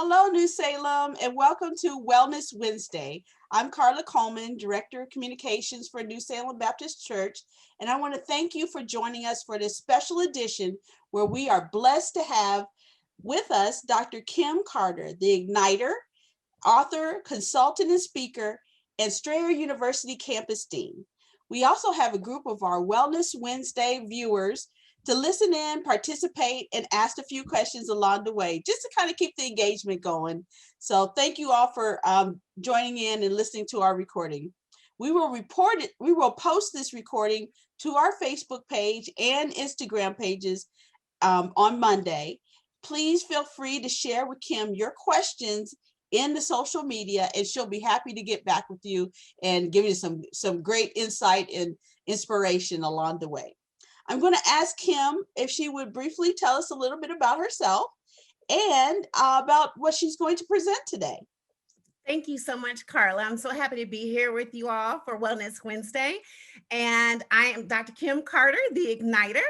Hello, New Salem, and welcome to Wellness Wednesday. I'm Carla Coleman, Director of Communications for New Salem Baptist Church, and I want to thank you for joining us for this special edition where we are blessed to have with us Dr. Kim Carter, the Igniter, author, consultant, and speaker, and Strayer University campus dean. We also have a group of our Wellness Wednesday viewers to listen in, participate, and ask a few questions along the way, just to kind of keep the engagement going. So thank you all for joining in and listening to our recording. We will post this recording to our Facebook page and Instagram pages on Monday. Please feel free to share with Kim your questions in the social media, and she'll be happy to get back with you and give you some great insight and inspiration along the way. I'm going to ask Kim if she would briefly tell us a little bit about herself and about what she's going to present today. Thank you so much, Carla. I'm so happy to be here with you all for Wellness Wednesday. And I am Dr. Kim Carter, the Igniter.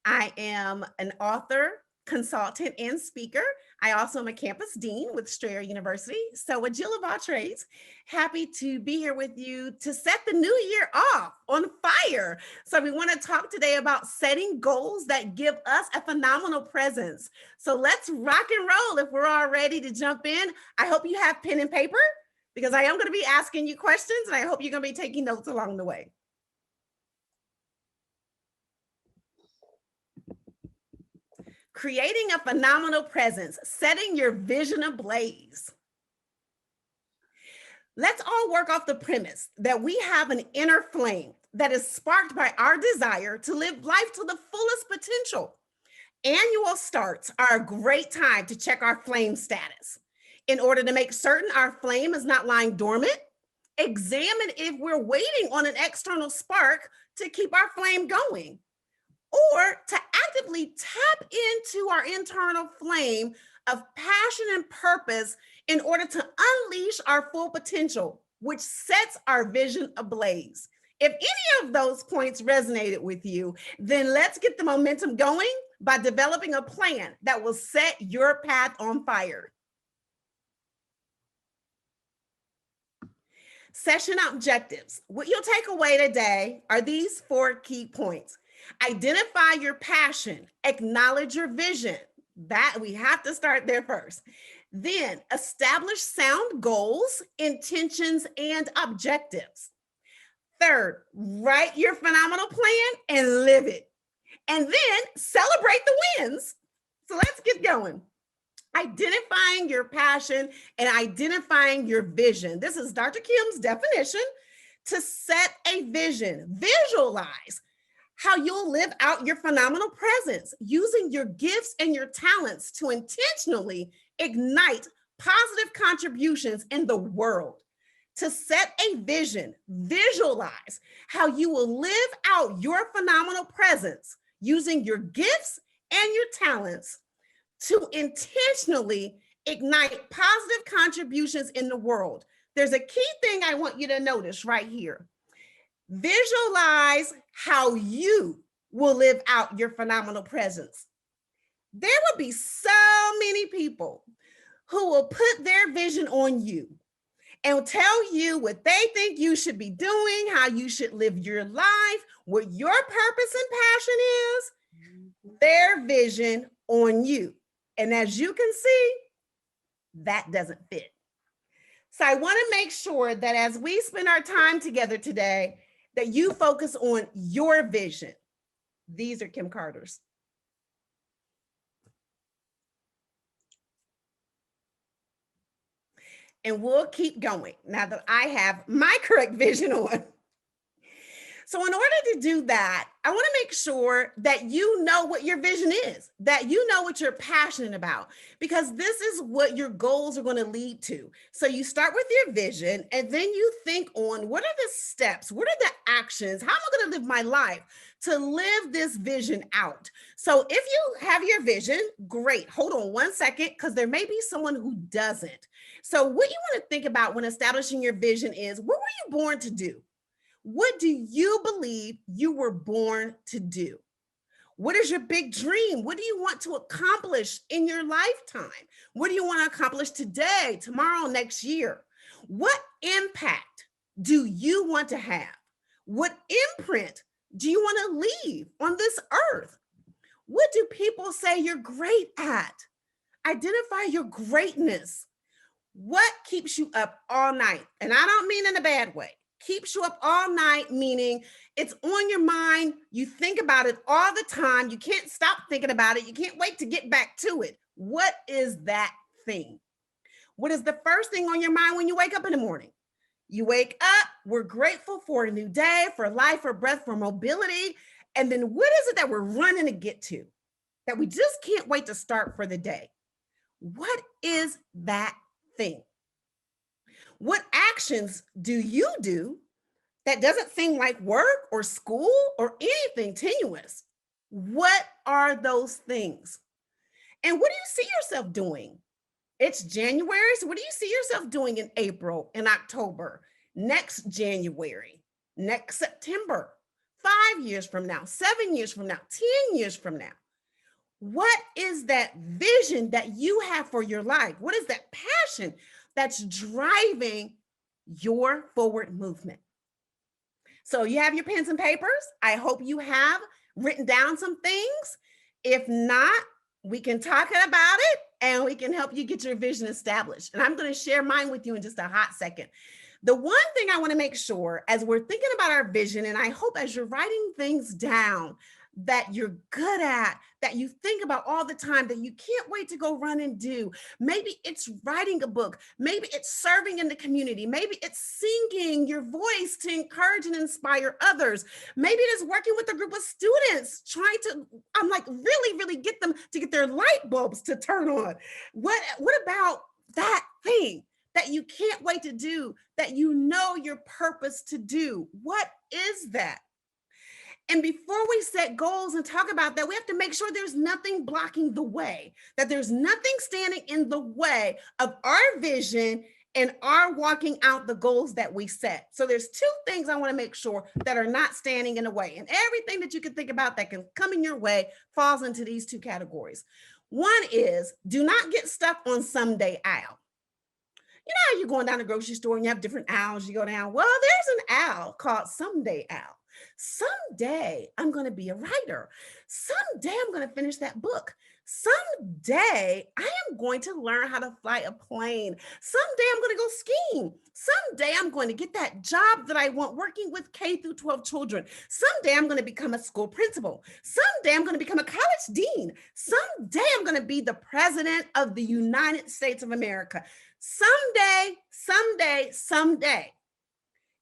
I am an author, consultant, and speaker. I also am a campus dean with Strayer University. So a Jill of all trades, happy to be here with you to set the new year off on fire. So we want to talk today about setting goals that give us a phenomenal presence. So let's rock and roll if we're all ready to jump in. I hope you have pen and paper because I am going to be asking you questions and I hope you're going to be taking notes along the way. Creating a phenomenal presence, setting your vision ablaze. Let's all work off the premise that we have an inner flame that is sparked by our desire to live life to the fullest potential. Annual starts are a great time to check our flame status. In order to make certain our flame is not lying dormant, examine if we're waiting on an external spark to keep our flame going, or to actively tap into our internal flame of passion and purpose in order to unleash our full potential, which sets our vision ablaze. If any of those points resonated with you, then let's get the momentum going by developing a plan that will set your path on fire. Session objectives. What you'll take away today are these 4 key points. Identify your passion, acknowledge your vision. That we have to start there first. Then establish sound goals, intentions, and objectives. Third, write your phenomenal plan and live it. And then celebrate the wins. So let's get going. Identifying your passion and identifying your vision. This is Dr. Kim's definition. To set a vision, visualize how you'll live out your phenomenal presence using your gifts and your talents to intentionally ignite positive contributions in the world. To set a vision, visualize how you will live out your phenomenal presence using your gifts and your talents to intentionally ignite positive contributions in the world. There's a key thing I want you to notice right here. Visualize how you will live out your phenomenal presence. There will be so many people who will put their vision on you and tell you what they think you should be doing, how you should live your life, what your purpose and passion is, their vision on you. And as you can see, that doesn't fit. So I want to make sure that as we spend our time together today, that you focus on your vision. These are Kim Carter's. And we'll keep going now that I have my correct vision on. So in order to do that, I want to make sure that you know what your vision is, that you know what you're passionate about, because this is what your goals are going to lead to. So you start with your vision, and then you think on what are the steps, what are the actions, how am I going to live my life to live this vision out? So if you have your vision, great. Hold on one second, because there may be someone who doesn't. So what you want to think about when establishing your vision is, what were you born to do? What do you believe you were born to do? What is your big dream? What do you want to accomplish in your lifetime? What do you want to accomplish today, tomorrow, next year? What impact do you want to have? What imprint do you want to leave on this earth? What do people say you're great at? Identify your greatness. What keeps you up all night? And I don't mean in a bad way. Keeps you up all night, meaning it's on your mind. You think about it all the time. You can't stop thinking about it. You can't wait to get back to it. What is that thing? What is the first thing on your mind when you wake up in the morning? You wake up, we're grateful for a new day, for life, for breath, for mobility. And then what is it that we're running to get to that we just can't wait to start for the day? What is that thing? What actions do you do that doesn't seem like work or school or anything tenuous? What are those things? And what do you see yourself doing? It's January. So what do you see yourself doing in April and October, next January, next September, 5 years from now, 7 years from now, 10 years from now? What is that vision that you have for your life? What is that passion that's driving your forward movement? So you have your pens and papers. I hope you have written down some things. If not, we can talk about it and we can help you get your vision established. And I'm going to share mine with you in just a hot second. The one thing I want to make sure as we're thinking about our vision, and I hope as you're writing things down that you're good at, that you think about all the time, that you can't wait to go run and do. Maybe it's writing a book. Maybe it's serving in the community. Maybe it's singing your voice to encourage and inspire others. Maybe it is working with a group of students, trying to, really get them to get their light bulbs to turn on. What about that thing that you can't wait to do, that you know your purpose to do? What is that? And before we set goals and talk about that, we have to make sure there's nothing blocking the way, that there's nothing standing in the way of our vision and our walking out the goals that we set. So there's two things I want to make sure that are not standing in the way. And everything that you can think about that can come in your way falls into these two categories. One is, do not get stuck on someday aisle. You know how you're going down the grocery store and you have different aisles you go down? Well, there's an aisle called someday aisle. Someday I'm going to be a writer. Someday I'm going to finish that book. Someday I am going to learn how to fly a plane. Someday I'm going to go skiing. Someday I'm going to get that job that I want working with K through 12 children. Someday I'm going to become a school principal. Someday I'm going to become a college dean. Someday I'm going to be the president of the United States of America. Someday, someday, someday.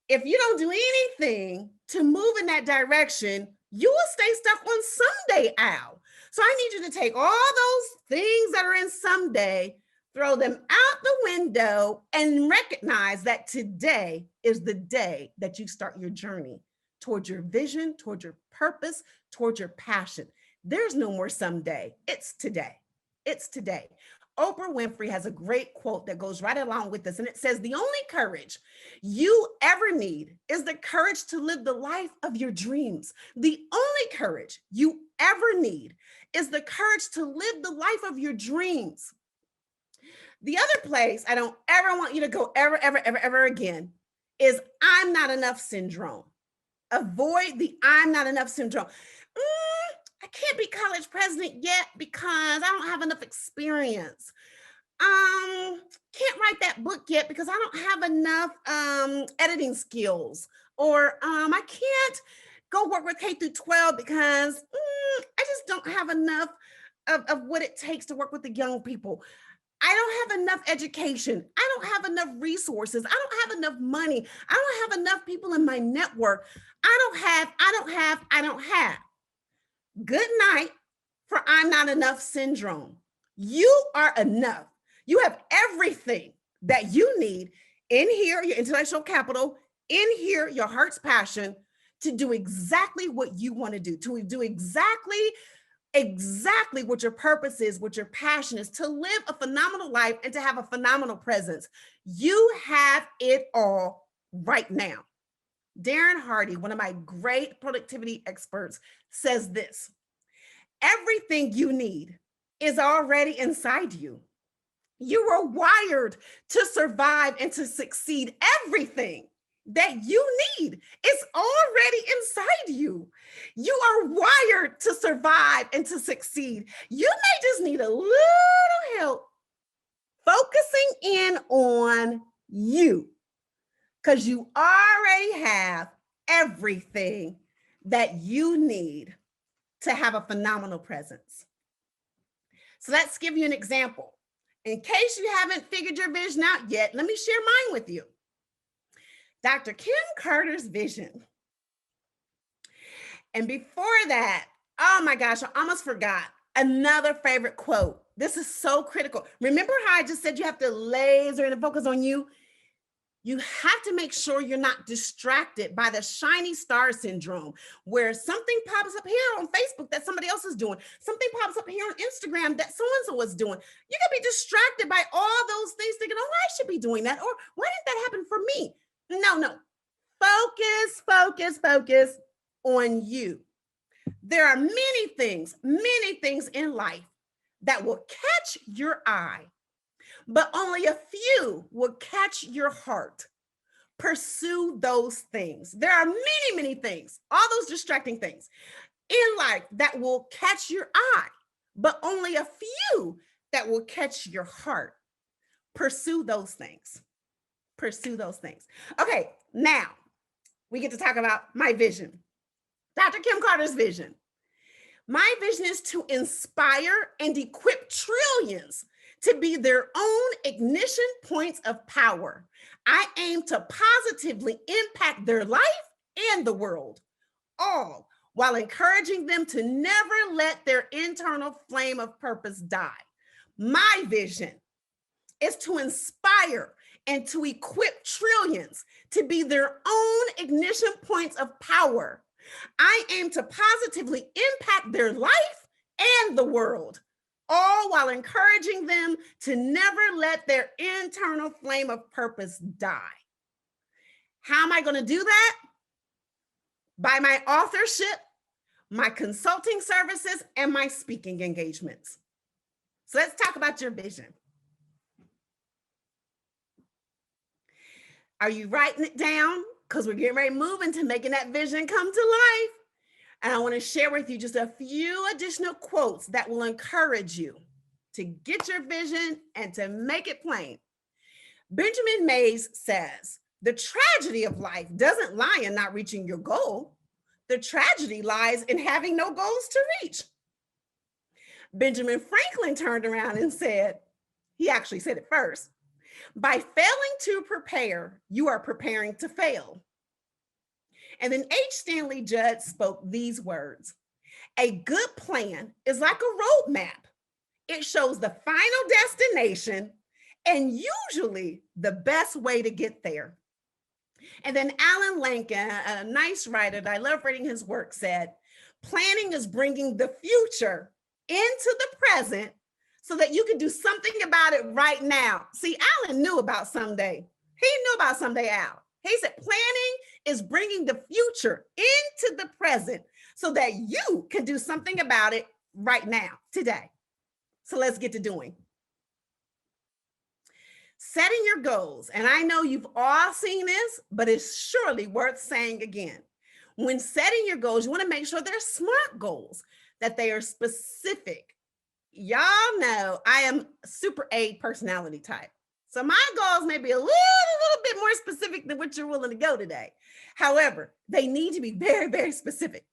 If you don't do anything to move in that direction, you will stay stuck on someday owl. So I need you to take all those things that are in someday, throw them out the window, and recognize that today is the day that you start your journey towards your vision, towards your purpose, towards your passion. There's no more someday. It's today. It's today. Oprah Winfrey has a great quote that goes right along with this, and it says, the only courage you ever need is the courage to live the life of your dreams. The only courage you ever need is the courage to live the life of your dreams. The other place I don't ever want you to go ever again is I'm not enough syndrome. Avoid the I'm not enough syndrome. I can't be college president yet because I don't have enough experience. Can't write that book yet because I don't have enough editing skills. Or I can't go work with K through 12 because I just don't have enough of what it takes to work with the young people. I don't have enough education. I don't have enough resources. I don't have enough money. I don't have enough people in my network. I don't have. Good night for I'm not enough syndrome. You are enough. You have everything that you need in here, your intellectual capital, in here, your heart's passion to do exactly what you want to do exactly what your purpose is, what your passion is, to live a phenomenal life and to have a phenomenal presence. You have it all right now. Darren Hardy, one of my great productivity experts, says this: Everything you need is already inside you. You were wired to survive and to succeed. Everything that you need is already inside you. You are wired to survive and to succeed. You may just need a little help focusing in on you, because you already have everything that you need to have a phenomenal presence. So let's give you an example. In case you haven't figured your vision out yet, let me share mine with you. Dr. Kim Carter's vision. And before that, oh my gosh, I almost forgot another favorite quote. This is so critical. Remember how I just said you have to laser and focus on you? You have to make sure you're not distracted by the shiny star syndrome, where something pops up here on Facebook that somebody else is doing. Something pops up here on Instagram that so-and-so is doing. You can be distracted by all those things thinking, oh, I should be doing that. Or why didn't that happen for me? No. Focus on you. There are many things in life that will catch your eye, but only a few will catch your heart. Pursue those things. There are many things, all those distracting things in life that will catch your eye, but only a few that will catch your heart. Pursue those things. Pursue those things. Okay, now we get to talk about my vision. Dr. Kim Carter's vision. My vision is to inspire and equip trillions to be their own ignition points of power. I aim to positively impact their life and the world, all while encouraging them to never let their internal flame of purpose die. My vision is to inspire and to equip trillions to be their own ignition points of power. I aim to positively impact their life and the world, all while encouraging them to never let their internal flame of purpose die. How am I going to do that? By my authorship, my consulting services, and my speaking engagements. So let's talk about your vision. Are you writing it down? Because we're getting ready to move into making that vision come to life. And I want to share with you just a few additional quotes that will encourage you to get your vision and to make it plain. Benjamin Mays says, the tragedy of life doesn't lie in not reaching your goal. The tragedy lies in having no goals to reach. Benjamin Franklin turned around and said, he actually said it first, by failing to prepare, you are preparing to fail. And then H. Stanley Judd spoke these words. A good plan is like a roadmap. It shows the final destination and usually the best way to get there. And then Alan Lincoln, a nice writer that I love reading his work, said, planning is bringing the future into the present so that you can do something about it right now. See, Alan knew about someday. He knew about someday out. He said, planning is bringing the future into the present so that you can do something about it right now, today. So let's get to doing. Setting your goals. And I know you've all seen this, but it's surely worth saying again. When setting your goals, you want to make sure they're SMART goals, that they are specific. Y'all know I am super A personality type. So my goals may be a little bit more specific than what you're willing to go today. However, they need to be very specific.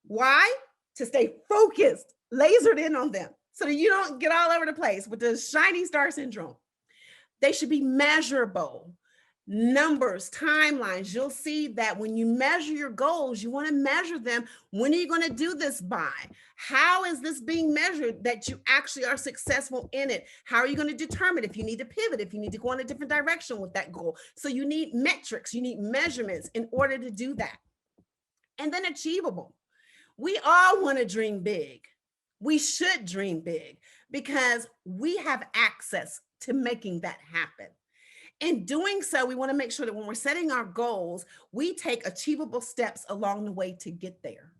Why? To stay focused, lasered in on them so that you don't get all over the place with the shiny star syndrome. They should be measurable. Numbers, timelines. You'll see that when you measure your goals, you want to measure them. When are you going to do this by? How is this being measured that you actually are successful in it? How are you going to determine if you need to pivot, if you need to go in a different direction with that goal? So you need metrics, you need measurements in order to do that. And then achievable. We all want to dream big. We should dream big because we have access to making that happen. In doing so, we want to make sure that when we're setting our goals, we take achievable steps along the way to get there.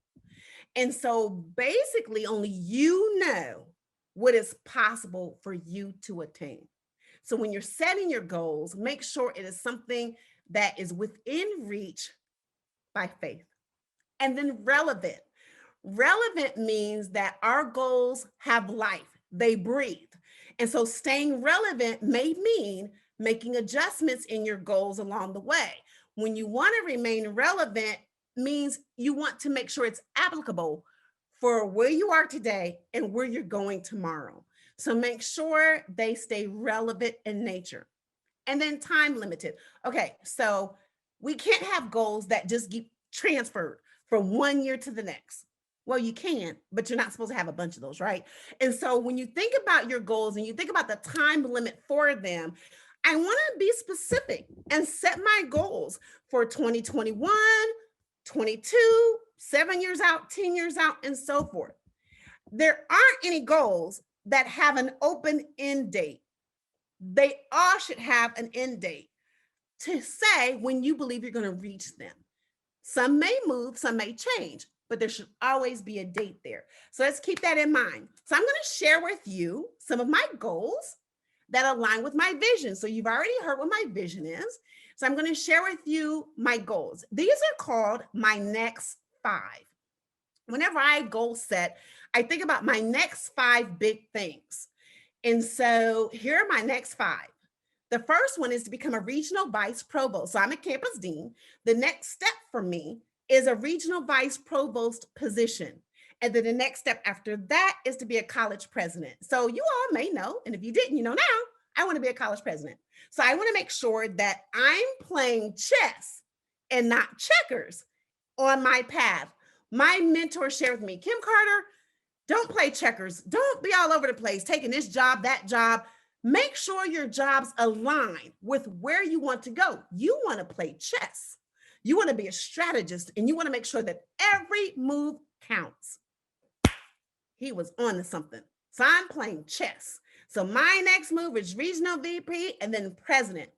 And so basically, only you know what is possible for you to attain. So when you're setting your goals, make sure it is something that is within reach by faith. And then relevant. Relevant means that our goals have life, they breathe. And so staying relevant may mean making adjustments in your goals along the way. When you want to remain relevant, means you want to make sure it's applicable for where you are today and where you're going tomorrow. So make sure they stay relevant in nature. And then time limited. Okay, so we can't have goals that just get transferred from one year to the next. Well, you can, but you're not supposed to have a bunch of those, right? And so when you think about your goals and you think about the time limit for them, I want to be specific and set my goals for 2021, 22, 7 years out, 10 years out, and so forth. There aren't any goals that have an open end date. They all should have an end date to say when you believe you're going to reach them. Some may move, some may change, but there should always be a date there. So let's keep that in mind. So I'm going to share with you some of my goals that align with my vision. So you've already heard what my vision is. So I'm going to share with you my goals. These are called my next 5. Whenever I goal set, I think about my next 5 big things. And so here are my next 5. The first one is to become a regional vice provost. So I'm a campus dean. The next step for me is a regional vice provost position. And then the next step after that is to be a college president. So you all may know, and if you didn't, you know now, I want to be a college president. So I want to make sure that I'm playing chess and not checkers on my path. My mentor shared with me, Kim Carter, don't play checkers. Don't be all over the place, taking this job, that job. Make sure your jobs align with where you want to go. You want to play chess. You want to be a strategist, and you want to make sure that every move counts. He was on to something. So I'm playing chess. So my next move is regional VP and then president.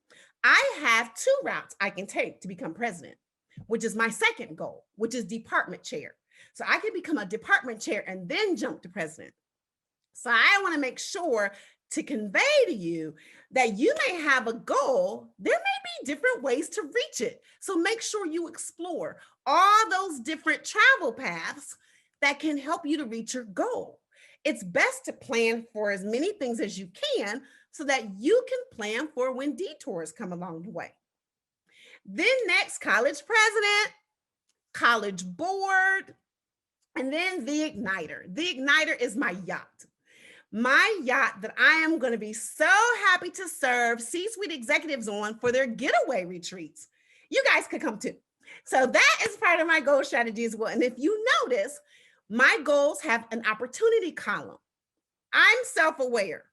I have 2 routes I can take to become president, which is my second goal, which is department chair. So I can become a department chair and then jump to president. So I want to make sure to convey to you that you may have a goal. There may be different ways to reach it. So make sure you explore all those different travel paths that can help you to reach your goal. It's best to plan for as many things as you can so that you can plan for when detours come along the way. Then next, college president, college board, and then the Igniter. The Igniter is my yacht. My yacht that I am going to be so happy to serve C-suite executives on for their getaway retreats. You guys could come too. So that is part of my goal strategy as well. And if you notice, my goals have an opportunity column. I'm self-aware.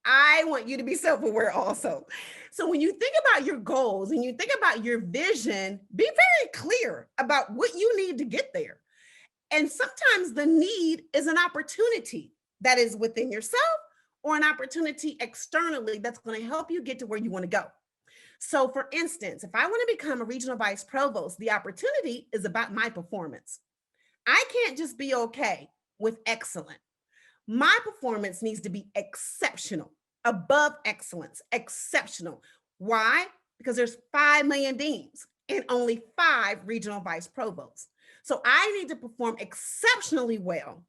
I want you to be self-aware also. So when you think about your goals and you think about your vision, be very clear about what you need to get there. And sometimes the need is an opportunity that is within yourself or an opportunity externally that's going to help you get to where you want to go. So for instance, if I want to become a regional vice provost, the opportunity is about my performance. I can't just be okay with excellent. My performance needs to be exceptional, above excellence, exceptional. Why? Because there's 5 million deans and only 5 regional vice provosts. So I need to perform exceptionally well,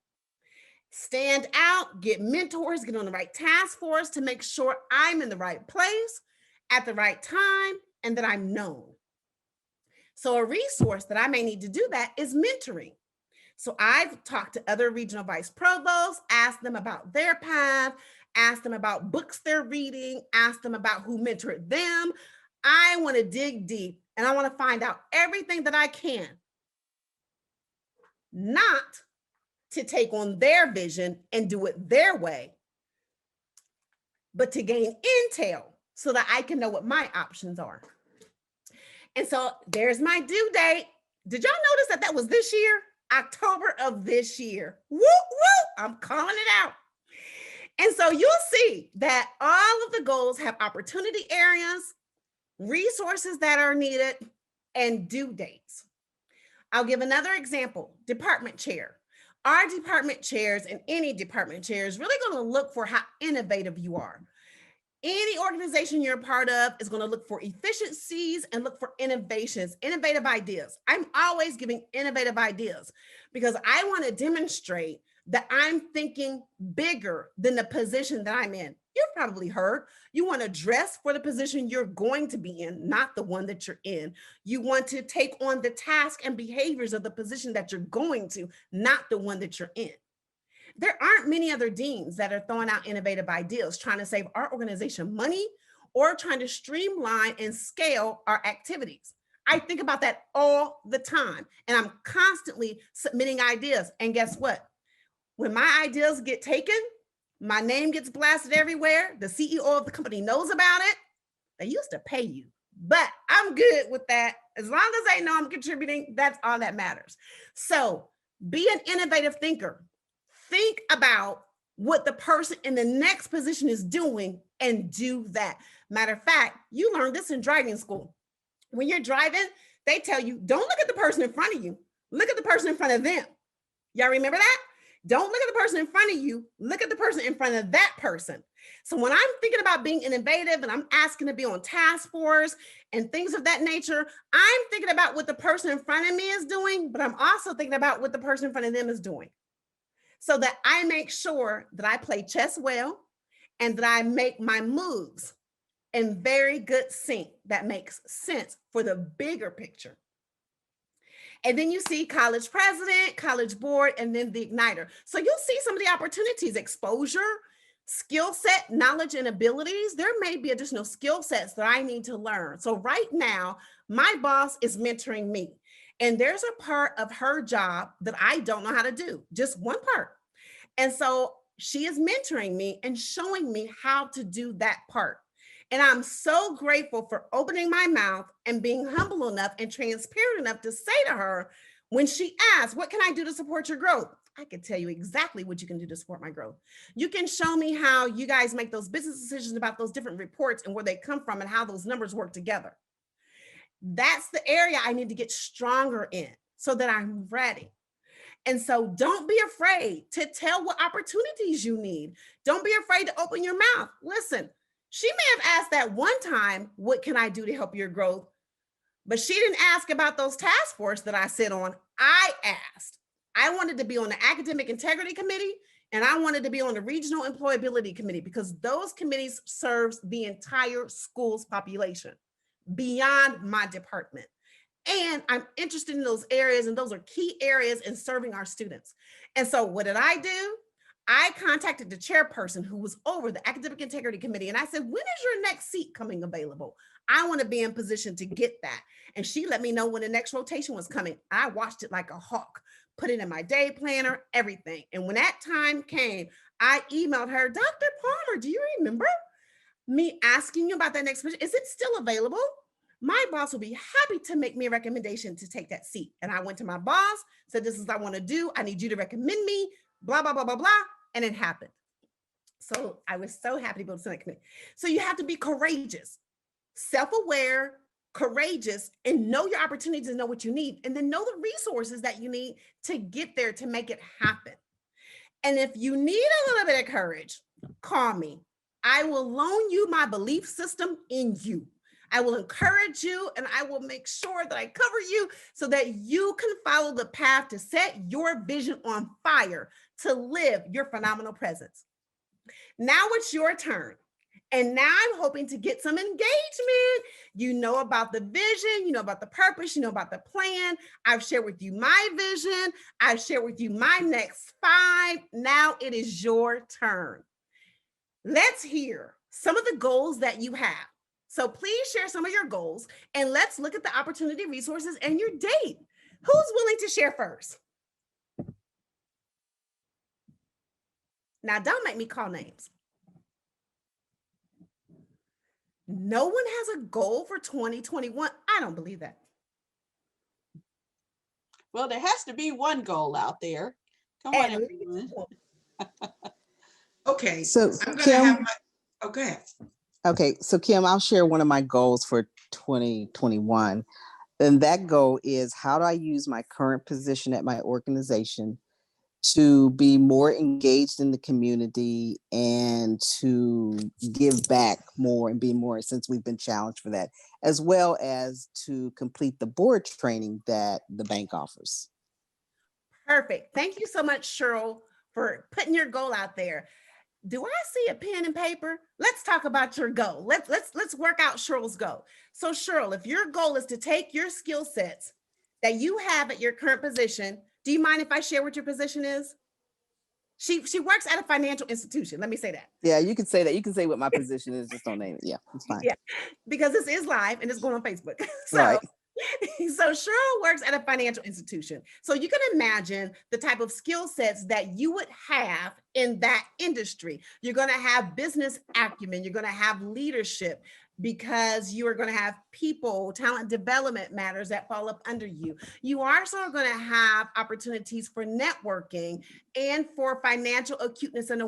stand out, get mentors, get on the right task force to make sure I'm in the right place at the right time and that I'm known. So a resource that I may need to do that is mentoring. So I've talked to other regional vice provosts, asked them about their path, asked them about books they're reading, asked them about who mentored them. I want to dig deep and I want to find out everything that I can, not to take on their vision and do it their way, but to gain intel so that I can know what my options are. And so there's my due date. Did y'all notice that was this year? October of this year. Woo, woo, I'm calling it out. And so you'll see that all of the goals have opportunity areas, resources that are needed, and due dates. I'll give another example, department chair. Our department chairs and any department chair is really going to look for how innovative you are. Any organization you're a part of is going to look for efficiencies and look for innovations, innovative ideas. I'm always giving innovative ideas because I want to demonstrate that I'm thinking bigger than the position that I'm in. You've probably heard you want to dress for the position you're going to be in, not the one that you're in. You want to take on the task and behaviors of the position that you're going to, not the one that you're in. There aren't many other deans that are throwing out innovative ideas, trying to save our organization money or trying to streamline and scale our activities. I think about that all the time, and I'm constantly submitting ideas. And guess what? When my ideas get taken, my name gets blasted everywhere. The CEO of the company knows about it. They used to pay you, but I'm good with that. As long as they know I'm contributing, that's all that matters. So be an innovative thinker. Think about what the person in the next position is doing and do that. Matter of fact, you learned this in driving school. When you're driving, they tell you, don't look at the person in front of you. Look at the person in front of them. Y'all remember that? Don't look at the person in front of you. Look at the person in front of that person. So when I'm thinking about being innovative and I'm asking to be on task force and things of that nature, I'm thinking about what the person in front of me is doing, but I'm also thinking about what the person in front of them is doing, so that I make sure that I play chess well and that I make my moves in very good sync that makes sense for the bigger picture. And then you see college president, college board, and then the igniter. So you'll see some of the opportunities: exposure, skill set, knowledge, and abilities. There may be additional skill sets that I need to learn. So right now, my boss is mentoring me. And there's a part of her job that I don't know how to do, just one part. And so she is mentoring me and showing me how to do that part. And I'm so grateful for opening my mouth and being humble enough and transparent enough to say to her, when she asks, what can I do to support your growth? I can tell you exactly what you can do to support my growth. You can show me how you guys make those business decisions about those different reports and where they come from and how those numbers work together. That's the area I need to get stronger in so that I'm ready. And so don't be afraid to tell what opportunities you need. Don't be afraid to open your mouth. Listen, she may have asked that one time, what can I do to help your growth? But she didn't ask about those task force that I sit on. I asked. I wanted to be on the academic integrity committee and I wanted to be on the regional employability committee because those committees serves the entire school's population beyond my department. And I'm interested in those areas, and those are key areas in serving our students. And so what did I do? I contacted the chairperson who was over the academic integrity committee. And I said, when is your next seat coming available? I want to be in position to get that. And she let me know when the next rotation was coming. I watched it like a hawk, put it in my day planner, everything. And when that time came, I emailed her, Dr. Palmer, do you remember me asking you about that next position? Is it still available? My boss will be happy to make me a recommendation to take that seat. And I went to my boss, said, this is what I want to do. I need you to recommend me, blah, blah, blah, blah, blah. And it happened. So I was so happy to be able to send that committee. So you have to be courageous, self-aware, courageous, and know your opportunities and know what you need. And then know the resources that you need to get there to make it happen. And if you need a little bit of courage, call me. I will loan you my belief system in you. I will encourage you and I will make sure that I cover you so that you can follow the path to set your vision on fire, to live your phenomenal presence. Now it's your turn. And now I'm hoping to get some engagement. You know about the vision, you know about the purpose, you know about the plan. I've shared with you my vision. I've shared with you my next 5. Now it is your turn. Let's hear some of the goals that you have. So please share some of your goals and let's look at the opportunity, resources, and your date. Who's willing to share first? Now, don't make me call names. No one has a goal for 2021. I don't believe that. Well, there has to be one goal out there. Come on, everyone. Okay, So I'm gonna Kim, have my, oh, go ahead. okay, so Kim, I'll share one of my goals for 2021. And that goal is, how do I use my current position at my organization to be more engaged in the community and to give back more and be more, since we've been challenged for that, as well as to complete the board training that the bank offers. Perfect. Thank you so much, Cheryl, for putting your goal out there. Do I see a pen and paper? Let's talk about your goal. Let's work out Cheryl's goal. So Cheryl, if your goal is to take your skill sets that you have at your current position, do you mind if I share what your position is? She works at a financial institution. Let me say that. Yeah, you can say that. You can say what my position is. Just don't name it. Yeah, it's fine. Yeah, because this is live and it's going on Facebook. So Right. so Cheryl works at a financial institution. So you can imagine the type of skill sets that you would have in that industry. You're going to have business acumen, you're going to have leadership, because you are going to have people, talent development matters that fall up under you. You are also going to have opportunities for networking and for financial acuteness and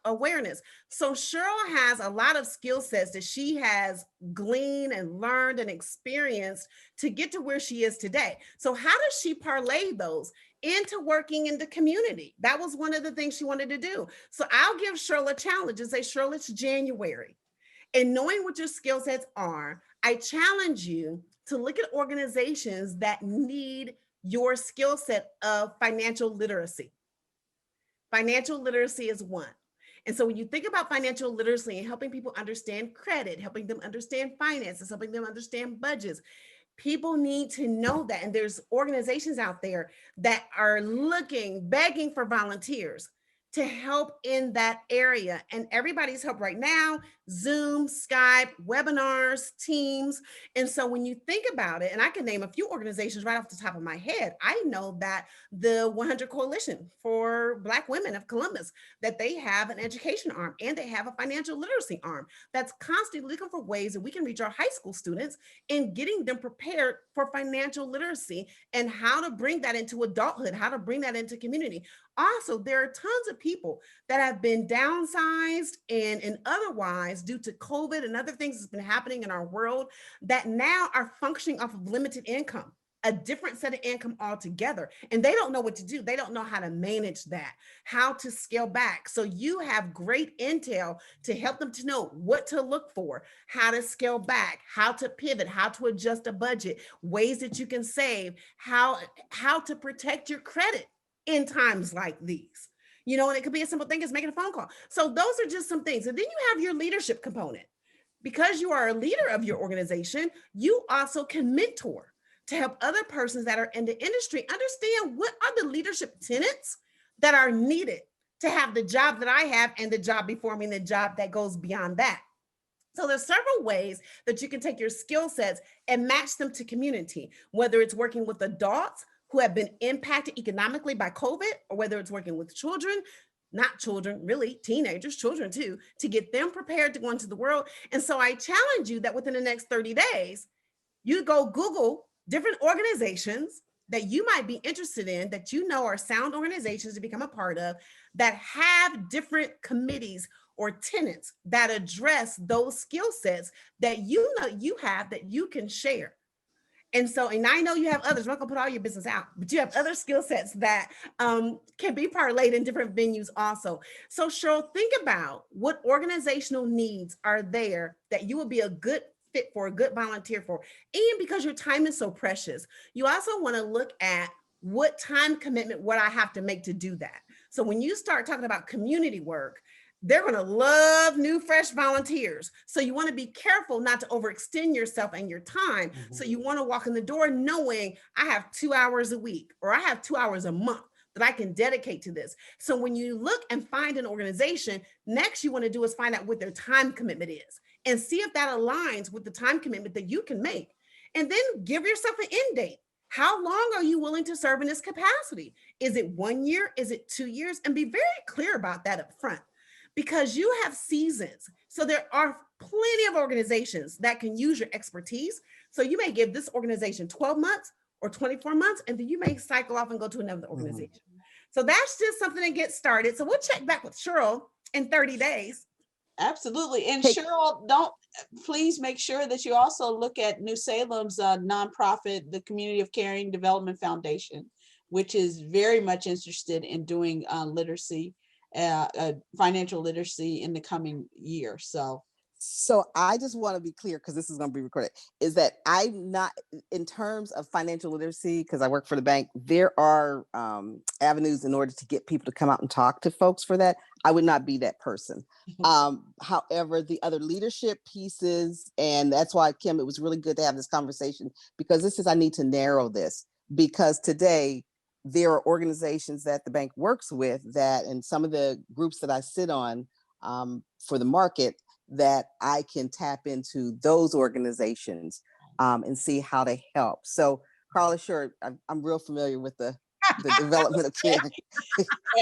awareness. So Cheryl has a lot of skill sets that she has gleaned and learned and experienced to get to where she is today. So how does she parlay those into working in the community? That was one of the things she wanted to do. So I'll give Cheryl a challenge and say, Cheryl, it's January. And knowing what your skill sets are, I challenge you to look at organizations that need your skill set of financial literacy. Financial literacy is one. And so when you think about financial literacy and helping people understand credit, helping them understand finances, helping them understand budgets, people need to know that. And there's organizations out there that are looking, begging for volunteers to help in that area. And everybody's help right now, Zoom, Skype, webinars, Teams. And so when you think about it, and I can name a few organizations right off the top of my head, I know that the 100 Coalition for Black Women of Columbus, that they have an education arm and they have a financial literacy arm that's constantly looking for ways that we can reach our high school students and getting them prepared for financial literacy and how to bring that into adulthood, how to bring that into community. Also, there are tons of people that have been downsized and otherwise due to COVID and other things that's been happening in our world that now are functioning off of limited income, a different set of income altogether. And they don't know what to do. They don't know how to manage that, how to scale back. So you have great intel to help them to know what to look for, how to scale back, how to pivot, how to adjust a budget, ways that you can save, how to protect your credit in times like these. You know, and it could be a simple thing as making a phone call. So those are just some things. And then you have your leadership component. Because you are a leader of your organization, you also can mentor to help other persons that are in the industry understand what are the leadership tenets that are needed to have the job that I have and the job before me and the job that goes beyond that. So there's several ways that you can take your skill sets and match them to community, whether it's working with adults who have been impacted economically by COVID, or whether it's working with children, not children, really teenagers, children too, to get them prepared to go into the world. And so I challenge you that within the next 30 days, you go Google different organizations that you might be interested in, that you know are sound organizations to become a part of, that have different committees or tenants that address those skill sets that you know you have that you can share. And so, and I know you have others, I'm not gonna put all your business out, but you have other skill sets that can be parlayed in different venues also. So Cheryl, think about what organizational needs are there that you would be a good fit for, a good volunteer for. And because your time is so precious, you also wanna look at what time commitment would I have to make to do that? So when you start talking about community work, they're going to love new, fresh volunteers. So you want to be careful not to overextend yourself and your time. Mm-hmm. So you want to walk in the door knowing I have 2 hours a week, or I have 2 hours a month that I can dedicate to this. So when you look and find an organization, next you want to do is find out what their time commitment is and see if that aligns with the time commitment that you can make. And then give yourself an end date. How long are you willing to serve in this capacity? Is it 1 year? Is it 2 years? And be very clear about that up front, because you have seasons. So there are plenty of organizations that can use your expertise. So you may give this organization 12 months or 24 months, and then you may cycle off and go to another organization. Mm-hmm. So that's just something to get started. So we'll check back with Cheryl in 30 days. Absolutely. And Cheryl, please make sure that you also look at New Salem's nonprofit, the Community of Caring Development Foundation, which is very much interested in doing literacy, financial literacy in the coming year. So I just want to be clear, because this is going to be recorded, is that I'm not, in terms of financial literacy, because I work for the bank, there are avenues in order to get people to come out and talk to folks for that. I would not be that person. However, the other leadership pieces, and that's why, Kim, it was really good to have this conversation, because I need to narrow this, because today there are organizations that the bank works with that, and some of the groups that I sit on for the market, that I can tap into those organizations and see how they help. So, Carla, sure, I'm real familiar with the development of caring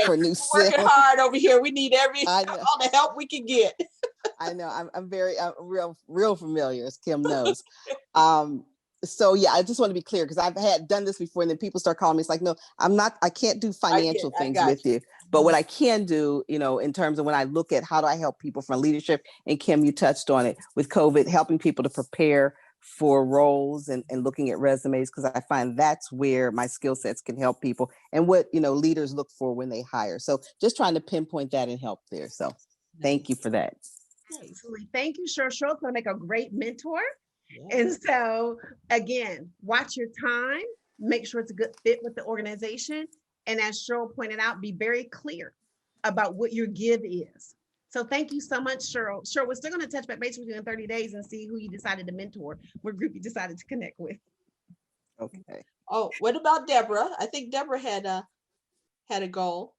for New Salem. Working hard over here. We need all the help we can get. I know. I'm real familiar, as Kim knows. So yeah, I just want to be clear, because I've done this before, and then people start calling me. It's like, no, I can't do financial things with you. But what I can do, in terms of when I look at how do I help people from leadership, and Kim, you touched on it with COVID, helping people to prepare for roles and looking at resumes, because I find that's where my skill sets can help people, and what, leaders look for when they hire. So just trying to pinpoint that and help there. So thank you for that. Absolutely. Thank you, Cheryl. Cheryl's going to make a great mentor. And so again, watch your time, make sure it's a good fit with the organization. And as Cheryl pointed out, be very clear about what your give is. So thank you so much, Cheryl. Cheryl, we're still going to touch back base with you in 30 days and see who you decided to mentor, what group you decided to connect with. Okay. Oh, what about Deborah? I think Deborah had a goal.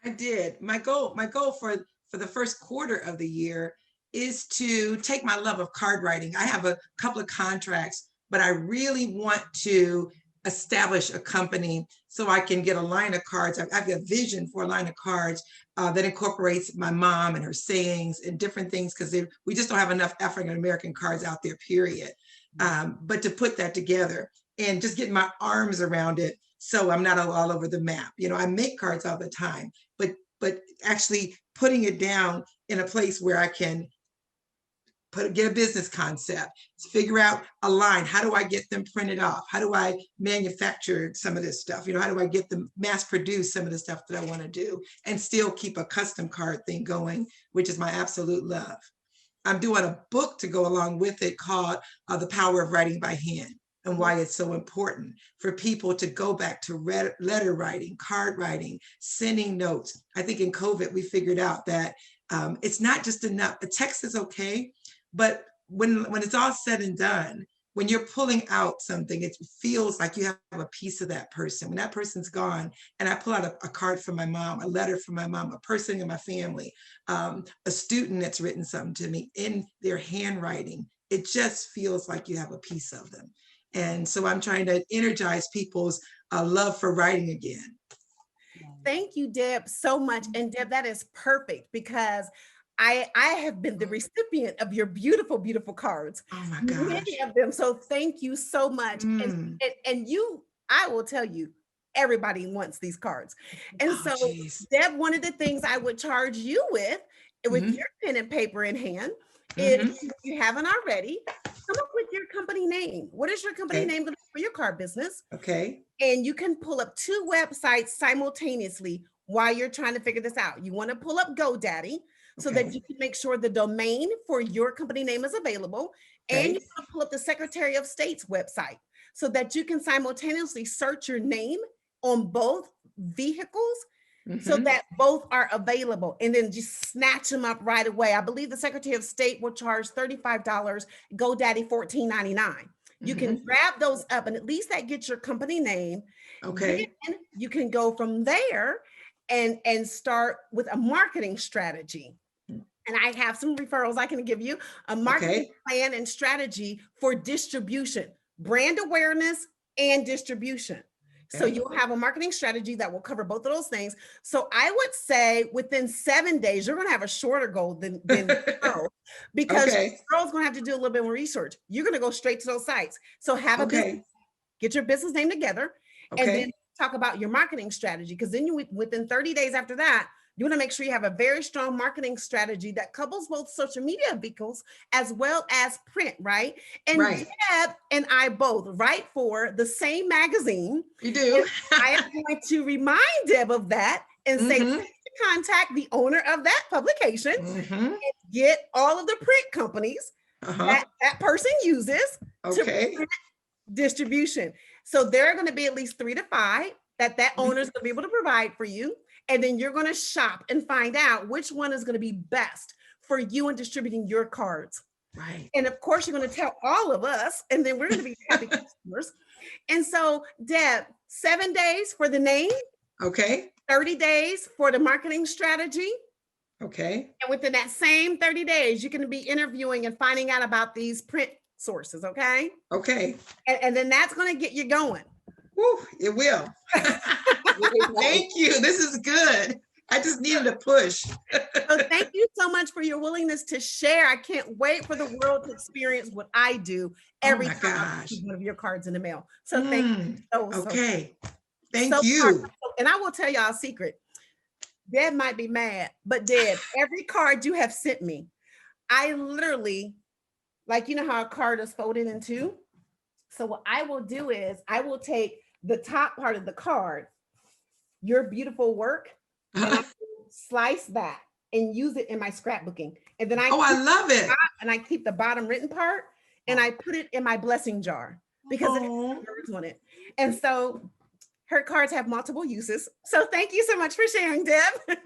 I did. My goal for the first quarter of the year is to take my love of card writing. I have a couple of contracts, but I really want to establish a company so I can get a line of cards. I've got a vision for a line of cards that incorporates my mom and her sayings and different things, because we just don't have enough African American cards out there, period. But to put that together and just getting my arms around it, so I'm not all over the map. I make cards all the time, but actually putting it down in a place where I can get a business concept, figure out a line. How do I get them printed off? How do I manufacture some of this stuff? How do I get them mass produce some of the stuff that I want to do, and still keep a custom card thing going, which is my absolute love. I'm doing a book to go along with it called The Power of Writing by Hand, and why it's so important for people to go back to letter writing, card writing, sending notes. I think in COVID, we figured out that it's not just enough. A text is okay, but when it's all said and done, when you're pulling out something, it feels like you have a piece of that person. When that person's gone, and I pull out a card from my mom, a letter from my mom, a person in my family, a student that's written something to me in their handwriting, it just feels like you have a piece of them. And so I'm trying to energize people's love for writing again. Thank you, Deb, so much. And Deb, that is perfect, because I have been the recipient of your beautiful, beautiful cards. Oh my gosh. Many of them. So thank you so much. And I will tell you, everybody wants these cards. And Deb, one of the things I would charge you with your pen and paper in hand, is, if you haven't already, come up with your company name. What is your company name going to be for your card business? Okay. And you can pull up 2 websites simultaneously while you're trying to figure this out. You want to pull up GoDaddy, so that you can make sure the domain for your company name is available. And you want to pull up the Secretary of State's website, so that you can simultaneously search your name on both vehicles, so that both are available, and then just snatch them up right away. I believe the Secretary of State will charge $35, GoDaddy $14.99. You can grab those up, and at least that gets your company name. Okay. Then you can go from there and start with a marketing strategy. And I have some referrals I can give you, a marketing plan and strategy for distribution, brand awareness and distribution. So you'll have a marketing strategy that will cover both of those things. So I would say within 7 days, you're going to have a shorter goal than Cheryl, because Cheryl's going to have to do a little bit more research. You're going to go straight to those sites. So have a business, get your business name together, and then talk about your marketing strategy. Because then within 30 days after that, You want to make sure you have a very strong marketing strategy that couples both social media vehicles as well as print, right? And Right. Deb and I both write for the same magazine. You do. I am going to remind Deb of that and say, Mhm. contact the owner of that publication, Mhm. get all of the print companies Uh-huh. that person uses to Okay. print distribution. So there are going to be at least 3 to 5 that owner is going to be able to provide for you. And then you're going to shop and find out which one is going to be best for you in distributing your cards. Right. And of course, you're going to tell all of us, and then we're going to be happy customers. And so, Deb, 7 days for the name, Okay. 30 days for the marketing strategy. Okay. And within that same 30 days, you're going to be interviewing and finding out about these print sources. Okay. Okay. And then that's going to get you going. Woo, it will. Thank you. This is good. I just needed a push. So thank you so much for your willingness to share. I can't wait for the world to experience what I do every my time I gosh. receive one of your cards in the mail. So thank you so Okay. Thank so you. much. And I will tell y'all a secret. Deb might be mad, but Deb, every card you have sent me, I literally, like, you know how a card is folded in two? So what I will do is I will take the top part of the card, your beautiful work, and I will slice that and use it in my scrapbooking. And then I love it. And I keep the bottom written part and I put it in my blessing jar because it has words on it. And so her cards have multiple uses. So thank you so much for sharing, Deb.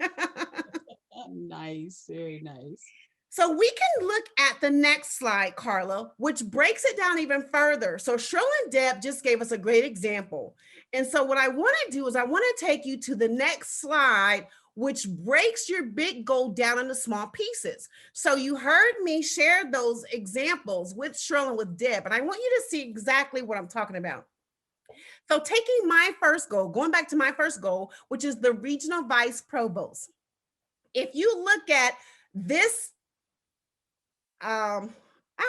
Nice, very nice. So we can look at the next slide, Carla, which breaks it down even further. So Cheryl and Deb just gave us a great example. And so what I want to do is I want to take you to the next slide, which breaks your big goal down into small pieces. So you heard me share those examples with Cheryl and with Deb, and I want you to see exactly what I'm talking about. So taking my first goal, going back to my first goal, which is the regional vice provost. If you look at this, I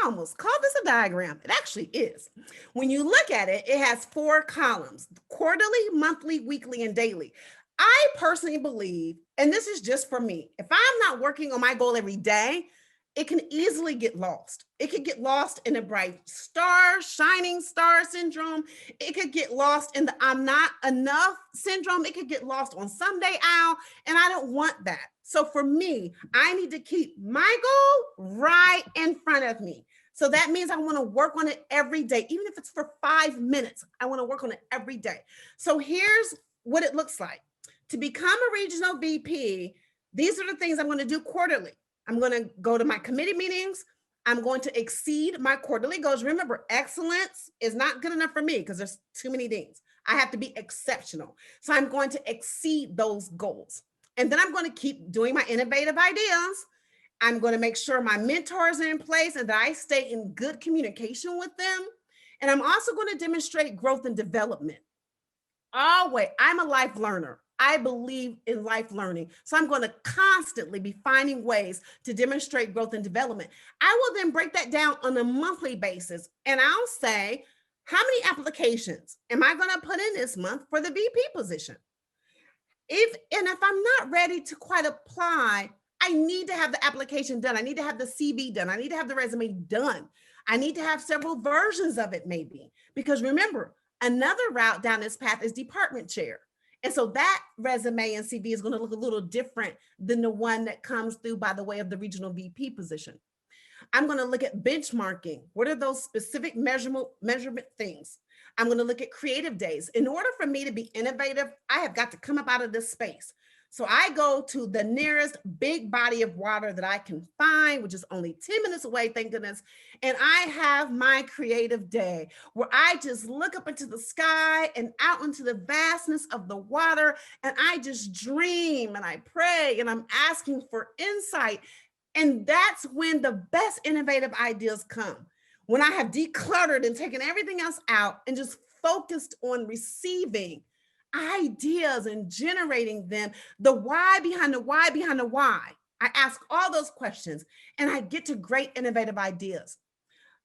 almost call this a diagram. It actually is. When you look at it, it has 4 columns: quarterly, monthly, weekly, and daily. I personally believe, and this is just for me, if I'm not working on my goal every day, it can easily get lost. It could get lost in the bright star, shining star syndrome. It could get lost in the I'm not enough syndrome. It could get lost on someday owl, and I don't want that. So for me, I need to keep my goal right in front of me. So that means I want to work on it every day, even if it's for 5 minutes. I want to work on it every day. So here's what it looks like. To become a regional VP, these are the things I'm going to do quarterly. I'm going to go to my committee meetings. I'm going to exceed my quarterly goals. Remember, excellence is not good enough for me because there's too many things. I have to be exceptional. So I'm going to exceed those goals. And then I'm going to keep doing my innovative ideas. I'm going to make sure my mentors are in place and that I stay in good communication with them. And I'm also going to demonstrate growth and development. Always, I'm a life learner. I believe in life learning. So I'm going to constantly be finding ways to demonstrate growth and development. I will then break that down on a monthly basis. And I'll say, how many applications am I going to put in this month for the VP position? If I'm not ready to quite apply, I need to have the application done. I need to have the CV done. I need to have the resume done. I need to have several versions of it maybe. Because remember, another route down this path is department chair. And so that resume and CV is going to look a little different than the one that comes through by the way of the regional VP position. I'm going to look at benchmarking. What are those specific measurement things? I'm going to look at creative days. In order for me to be innovative, I have got to come up out of this space. So I go to the nearest big body of water that I can find, which is only 10 minutes away, thank goodness. And I have my creative day where I just look up into the sky and out into the vastness of the water. And I just dream and I pray and I'm asking for insight. And that's when the best innovative ideas come. When I have decluttered and taken everything else out and just focused on receiving ideas and generating them, the why behind the why behind the why. I ask all those questions and I get to great innovative ideas.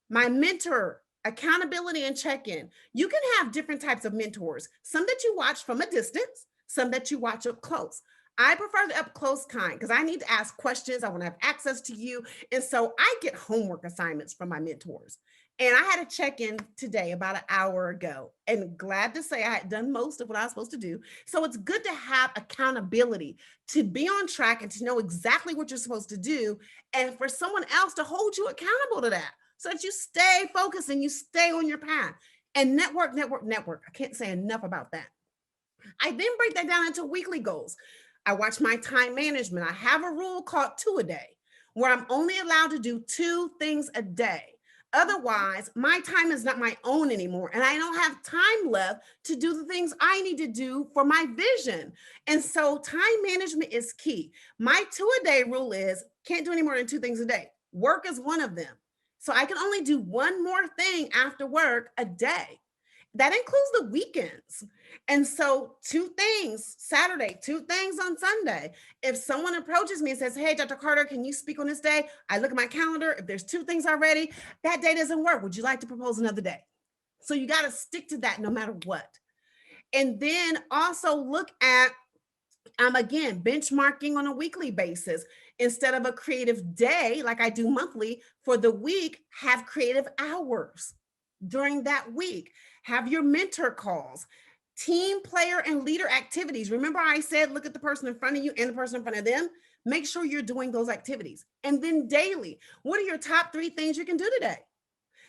My mentor, accountability and check-in. You can have different types of mentors, some that you watch from a distance, some that you watch up close. I prefer the up close kind because I need to ask questions. I want to have access to you. And so I get homework assignments from my mentors. And I had a check in today about an hour ago, and glad to say I had done most of what I was supposed to do. So it's good to have accountability, to be on track and to know exactly what you're supposed to do, and for someone else to hold you accountable to that so that you stay focused and you stay on your path. And network, network, network. I can't say enough about that. I then break that down into weekly goals. I watch my time management. I have a rule called 2 a day, where I'm only allowed to do 2 things a day. Otherwise, my time is not my own anymore. And I don't have time left to do the things I need to do for my vision. And so time management is key. My 2 a day rule is can't do any more than 2 things a day. Work is one of them. So I can only do one more thing after work a day. That includes the weekends. And so 2 things Saturday, 2 things on Sunday. If someone approaches me and says, hey, Dr. Carter, can you speak on this day? I look at my calendar. If there's 2 things already, that day doesn't work. Would you like to propose another day? So you got to stick to that no matter what. And then also look at, again, benchmarking on a weekly basis. Instead of a creative day, like I do monthly, for the week, have creative hours during that week. Have your mentor calls, team player and leader activities. Remember I said, look at the person in front of you and the person in front of them. Make sure you're doing those activities. And then daily, what are your top 3 things you can do today?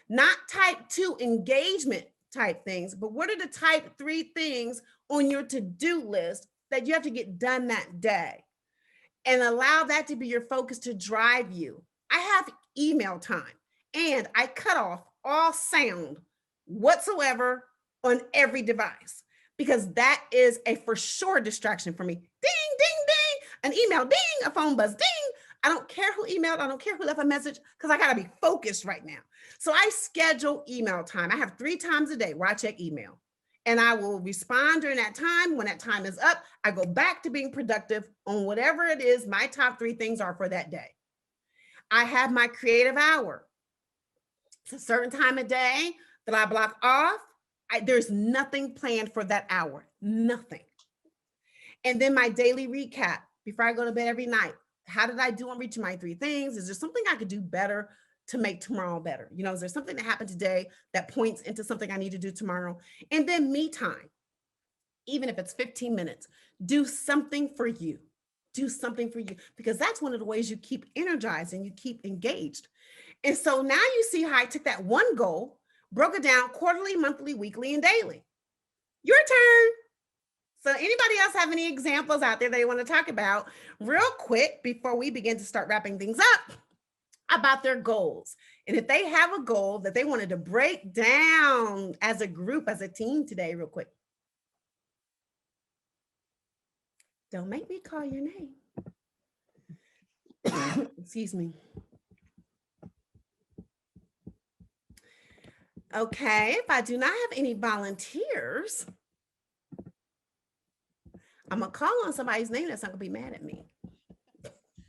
Not type 2 engagement type things, but what are the type 3 things on your to-do list that you have to get done that day? And allow that to be your focus to drive you. I have email time, and I cut off all sound whatsoever on every device, because that is a for sure distraction for me. Ding, ding, ding, an email, ding, a phone buzz, ding. I don't care who emailed. I don't care who left a message, because I got to be focused right now. So I schedule email time. I have 3 times a day where I check email, and I will respond during that time. When that time is up, I go back to being productive on whatever it is my top 3 things are for that day. I have my creative hour. It's a certain time of day that I block off. There's nothing planned for that hour, nothing. And then my daily recap before I go to bed every night. How did I do on reaching my 3 things? Is there something I could do better to make tomorrow better? You know, is there something that happened today that points into something I need to do tomorrow? And then me time, even if it's 15 minutes, do something for you. Do something for you, because that's one of the ways you keep energized and you keep engaged. And so now you see how I took that one goal, broke it down quarterly, monthly, weekly, and daily. Your turn. So anybody else have any examples out there they want to talk about real quick before we begin to start wrapping things up about their goals? And if they have a goal that they wanted to break down as a group, as a team today, real quick. Don't make me call your name. Excuse me. Okay, if I do not have any volunteers, I'm gonna call on somebody's name that's not gonna be mad at me.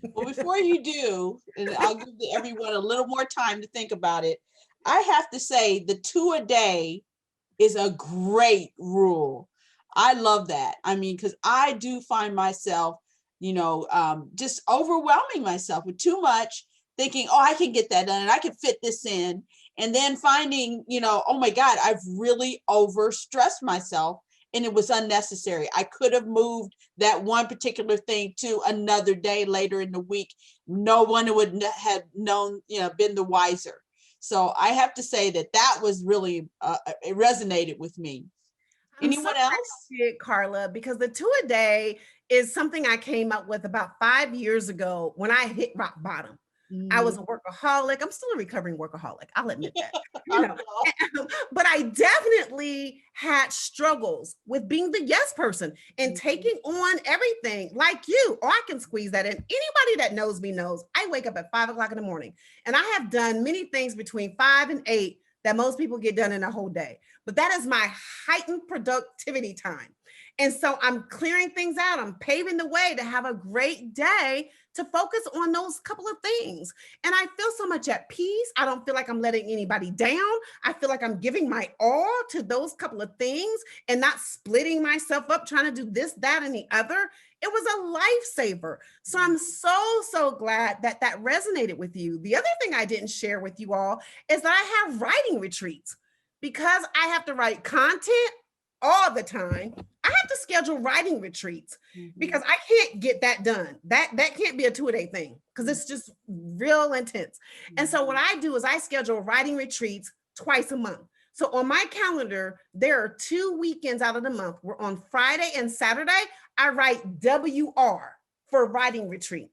Well, before you do, and I'll give everyone a little more time to think about it, I have to say the 2 a day is a great rule. I love that. I mean, because I do find myself, just overwhelming myself with too much, thinking, oh, I can get that done and I can fit this in. And then finding, oh my God, I've really overstressed myself and it was unnecessary. I could have moved that one particular thing to another day later in the week. No one would have known, been the wiser. So I have to say that was really, it resonated with me. Anyone else? Carla, because the 2 a day is something I came up with about 5 years ago when I hit rock bottom. I was a workaholic. I'm still a recovering workaholic. I'll admit that. But I definitely had struggles with being the yes person and taking on everything like you. Or I can squeeze that in. Anybody that knows me knows I wake up at 5 o'clock in the morning, and I have done many things between 5 and 8 that most people get done in a whole day. But that is my heightened productivity time. And so I'm clearing things out. I'm paving the way to have a great day to focus on those couple of things. And I feel so much at peace. I don't feel like I'm letting anybody down. I feel like I'm giving my all to those couple of things and not splitting myself up, trying to do this, that, and the other. It was a lifesaver. So I'm so glad that that resonated with you. The other thing I didn't share with you all is that I have writing retreats. Because I have to write content all the time, I have to schedule writing retreats because I can't get that done. That can't be a 2-a-day thing because it's just real intense. And so what I do is I schedule writing retreats twice a month. So on my calendar, there are 2 weekends out of the month where on Friday and Saturday, I write WR for writing retreat.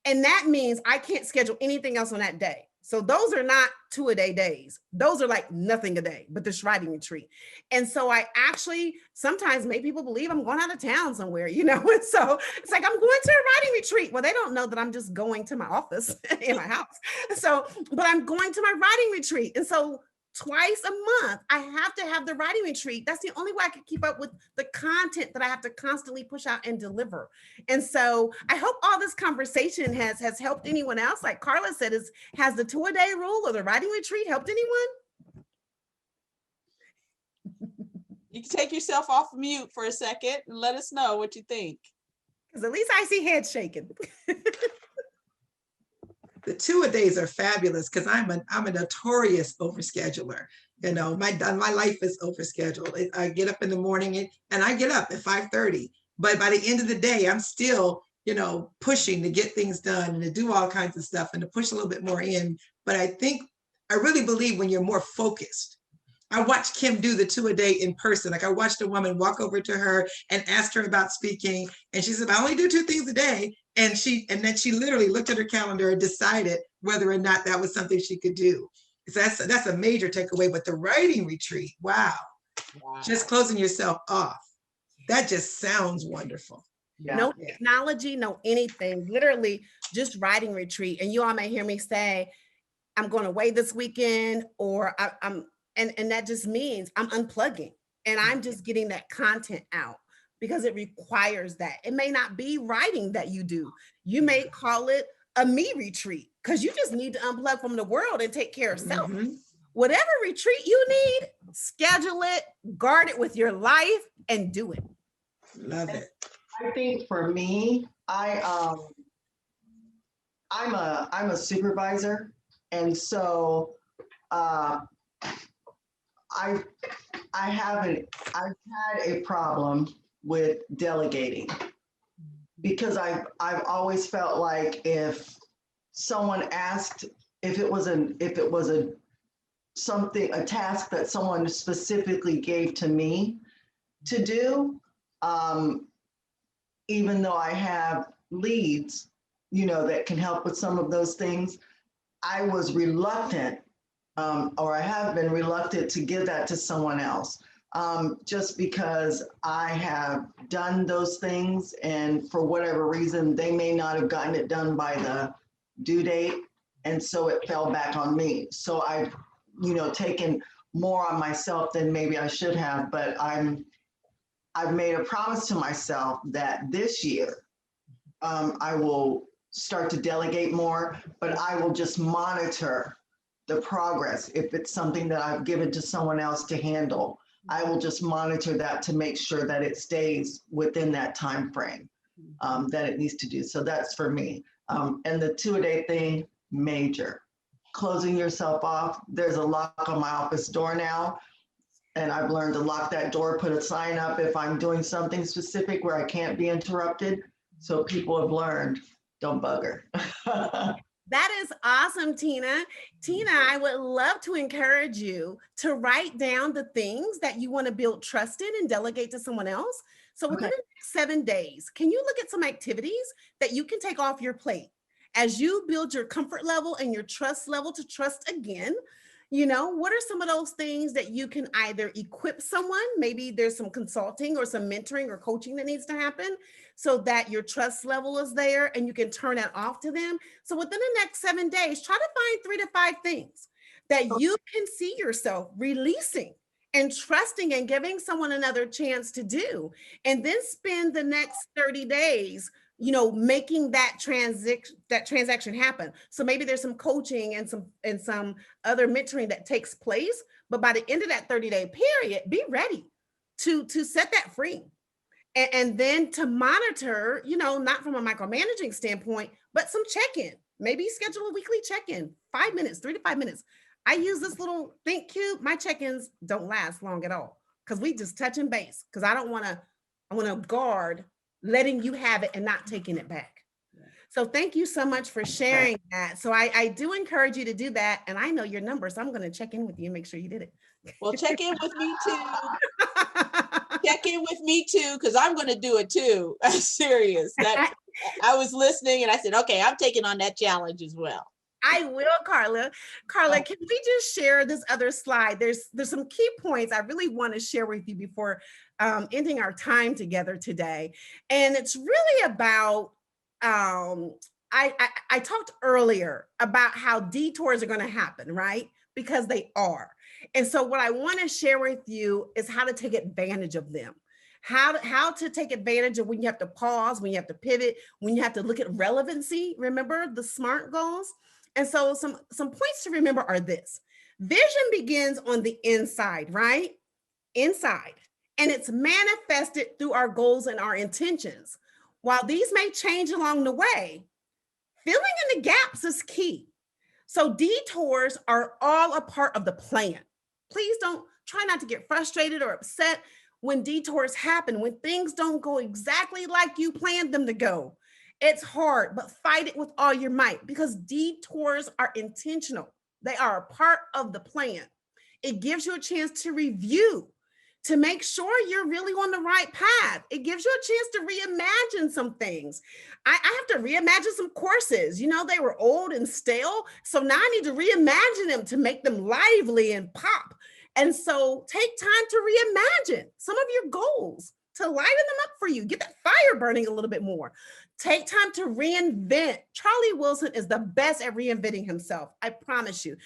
And that means I can't schedule anything else on that day. So those are not 2-a-day days. Those are like nothing a day, but this writing retreat. And so I actually sometimes make people believe I'm going out of town somewhere, you know? And so it's like, I'm going to a writing retreat. Well, they don't know that I'm just going to my office in my house. So, but I'm going to my writing retreat. And so twice a month, I have to have the writing retreat. That's the only way I can keep up with the content that I have to constantly push out and deliver. And so I hope all this conversation has helped anyone else. Like Carla said, has the 2-a-day rule or the writing retreat helped anyone? You can take yourself off mute for a second and let us know what you think. Because at least I see heads shaking. The 2-a-days are fabulous because I'm a notorious overscheduler. You know, my life is overscheduled. I get up in the morning and I get up at 5:30. But by the end of the day, I'm still, you know, pushing to get things done and to do all kinds of stuff and to push a little bit more in. But I really believe when you're more focused. I watched Kim do the 2-a-day in person. Like I watched a woman walk over to her and asked her about speaking. And she said, I only do 2 things a day. And then she literally looked at her calendar and decided whether or not that was something she could do. So that's a major takeaway. But the writing retreat, wow. Just closing yourself off. That just sounds wonderful. Yeah. No technology, no anything, literally just writing retreat. And you all may hear me say, I'm going away this weekend, or and that just means I'm unplugging and I'm just getting that content out because it requires that. It may not be writing that you do. You may call it a me retreat because you just need to unplug from the world and take care of self. Whatever retreat you need, schedule it, guard it with your life, and do it. Love it. I think for me, I'm a supervisor, and so I've had a problem with delegating because I've always felt like if someone asked, if it was a task that someone specifically gave to me to do, even though I have leads, you know, that can help with some of those things, I was reluctant, or I have been reluctant to give that to someone else, just because I have done those things and for whatever reason, they may not have gotten it done by the due date. And so it fell back on me. So I've, you know, taken more on myself than maybe I should have, but I've made a promise to myself that this year I will start to delegate more, but I will just monitor the progress. If it's something that I've given to someone else to handle, I will just monitor that to make sure that it stays within that time frame that it needs to do. So that's for me. And the 2-a-day thing, major. Closing yourself off. There's a lock on my office door now. And I've learned to lock that door, put a sign up if I'm doing something specific where I can't be interrupted. So people have learned, don't bug her. That is awesome, Tina. Tina, I would love to encourage you to write down the things that you want to build trust in and delegate to someone else. So within the next 7 days, can you look at some activities that you can take off your plate as you build your comfort level and your trust level to trust again? You know, what are some of those things that you can either equip someone? Maybe there's some consulting or some mentoring or coaching that needs to happen so that your trust level is there and you can turn that off to them. So within the next 7 days, try to find 3 to 5 things that you can see yourself releasing and trusting and giving someone another chance to do. And then spend the next 30 days, you know, making that transaction happen. So maybe there's some coaching and some other mentoring that takes place, but by the end of that 30-day period, be ready to set that free And then to monitor, not from a micromanaging standpoint, but some check-in. Maybe schedule a weekly check-in, 5 minutes, 3 to 5 minutes. I use this little think cube. My check-ins don't last long at all because we just touch and base, because I want to guard letting you have it and not taking it back. So thank you so much for sharing that. So I do encourage you to do that. And I know your number, so I'm going to check in with you and make sure you did it. Well, check in with me too. Check in with me too, because I'm going to do it too. I'm serious. That I was listening and I said, okay, I'm taking on that challenge as well. I will, Carla. Carla, can we just share this other slide? There's some key points I really want to share with you before ending our time together today. And it's really about, I talked earlier about how detours are going to happen, right? Because they are. And so what I want to share with you is how to take advantage of them. How to take advantage of when you have to pause, when you have to pivot, when you have to look at relevancy. Remember the SMART goals? And so some points to remember are this. Vision begins on the inside, right? Inside. And it's manifested through our goals and our intentions. While these may change along the way, filling in the gaps is key. So detours are all a part of the plan. Please don't try not to get frustrated or upset when detours happen, when things don't go exactly like you planned them to go. It's hard, but fight it with all your might, because detours are intentional. They are a part of the plan. It gives you a chance to review, to make sure you're really on the right path. It gives you a chance to reimagine some things. I have to reimagine some courses. They were old and stale. So now I need to reimagine them to make them lively and pop. And so take time to reimagine some of your goals, to lighten them up for you. Get that fire burning a little bit more. Take time to reinvent. Charlie Wilson is the best at reinventing himself. I promise you.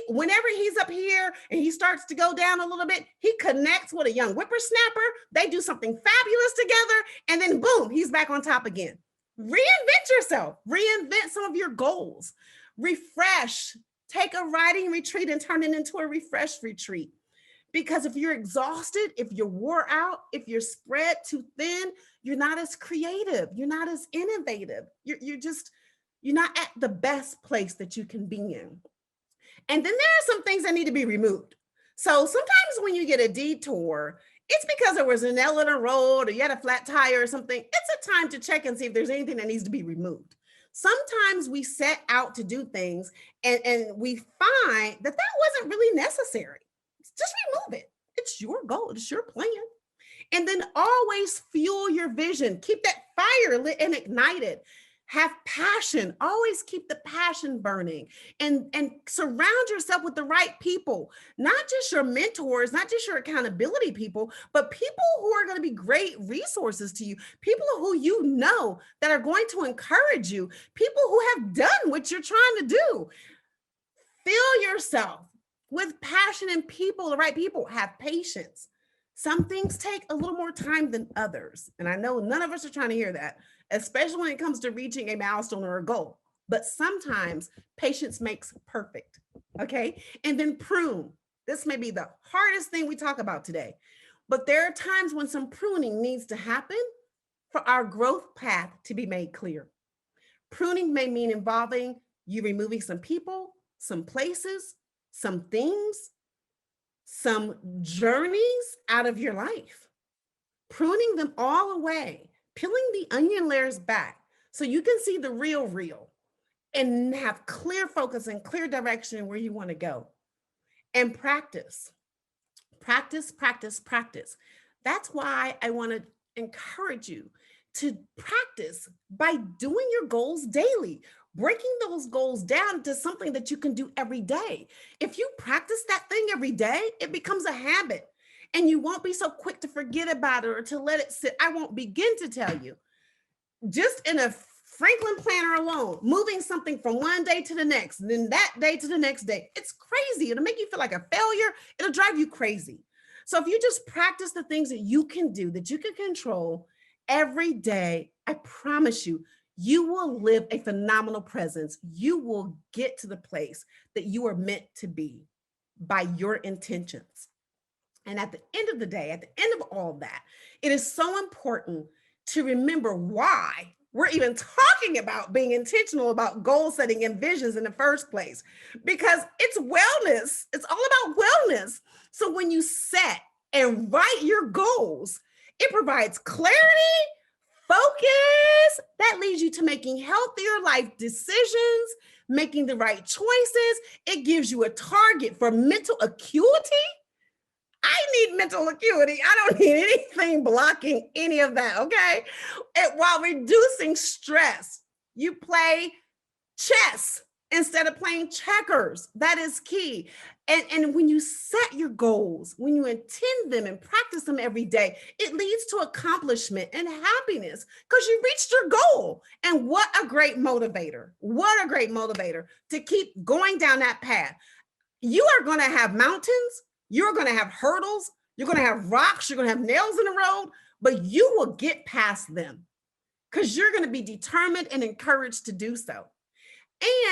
Whenever he's up here and he starts to go down a little bit, he connects with a young whippersnapper. They do something fabulous together. And then boom, he's back on top again. Reinvent yourself. Reinvent some of your goals. Refresh. Take a writing retreat and turn it into a refresh retreat. Because if you're exhausted, if you're wore out, if you're spread too thin, you're not as creative. You're not as innovative. You're not at the best place that you can be in. And then there are some things that need to be removed. So sometimes when you get a detour, it's because there was an nail in a road or you had a flat tire or something. It's a time to check and see if there's anything that needs to be removed. Sometimes we set out to do things and we find that wasn't really necessary. Just remove it. It's your goal. It's your plan. And then always fuel your vision. Keep that fire lit and ignited. Have passion. Always keep the passion burning, and surround yourself with the right people, not just your mentors, not just your accountability people, but people who are going to be great resources to you, people who you know that are going to encourage you, people who have done what you're trying to do. Fill yourself with passion and people, the right people. Have patience. Some things take a little more time than others. And I know none of us are trying to hear that, especially when it comes to reaching a milestone or a goal. But sometimes patience makes perfect. Okay. And then prune. This may be the hardest thing we talk about today, but there are times when some pruning needs to happen for our growth path to be made clear. Pruning may mean involving you removing some people, some places, some things, some journeys out of your life, pruning them all away, peeling the onion layers back so you can see the real and have clear focus and clear direction where you want to go. And practice. That's why I want to encourage you to practice by doing your goals daily, breaking those goals down to something that you can do every day. If you practice that thing every day, it becomes a habit and you won't be so quick to forget about it or to let it sit. I won't begin to tell you. Just in a Franklin planner alone, moving something from one day to the next, and then that day to the next day, it's crazy. It'll make you feel like a failure. It'll drive you crazy. So if you just practice the things that you can do, that you can control every day, I promise you, you will live a phenomenal presence. You will get to the place that you are meant to be by your intentions. And at the end of the day, at the end of all that, it is so important to remember why we're even talking about being intentional about goal setting and visions in the first place, because it's wellness. It's all about wellness. So when you set and write your goals, it provides clarity, focus that leads you to making healthier life decisions, making the right choices. It gives you a target for mental acuity. I need mental acuity. I don't need anything blocking any of that, okay? And while reducing stress, you play chess instead of playing checkers. That is key. And when you set your goals, when you intend them and practice them every day, it leads to accomplishment and happiness because you reached your goal. And what a great motivator. What a great motivator to keep going down that path. You are going to have mountains. You're going to have hurdles. You're going to have rocks. You're going to have nails in the road, but you will get past them because you're going to be determined and encouraged to do so.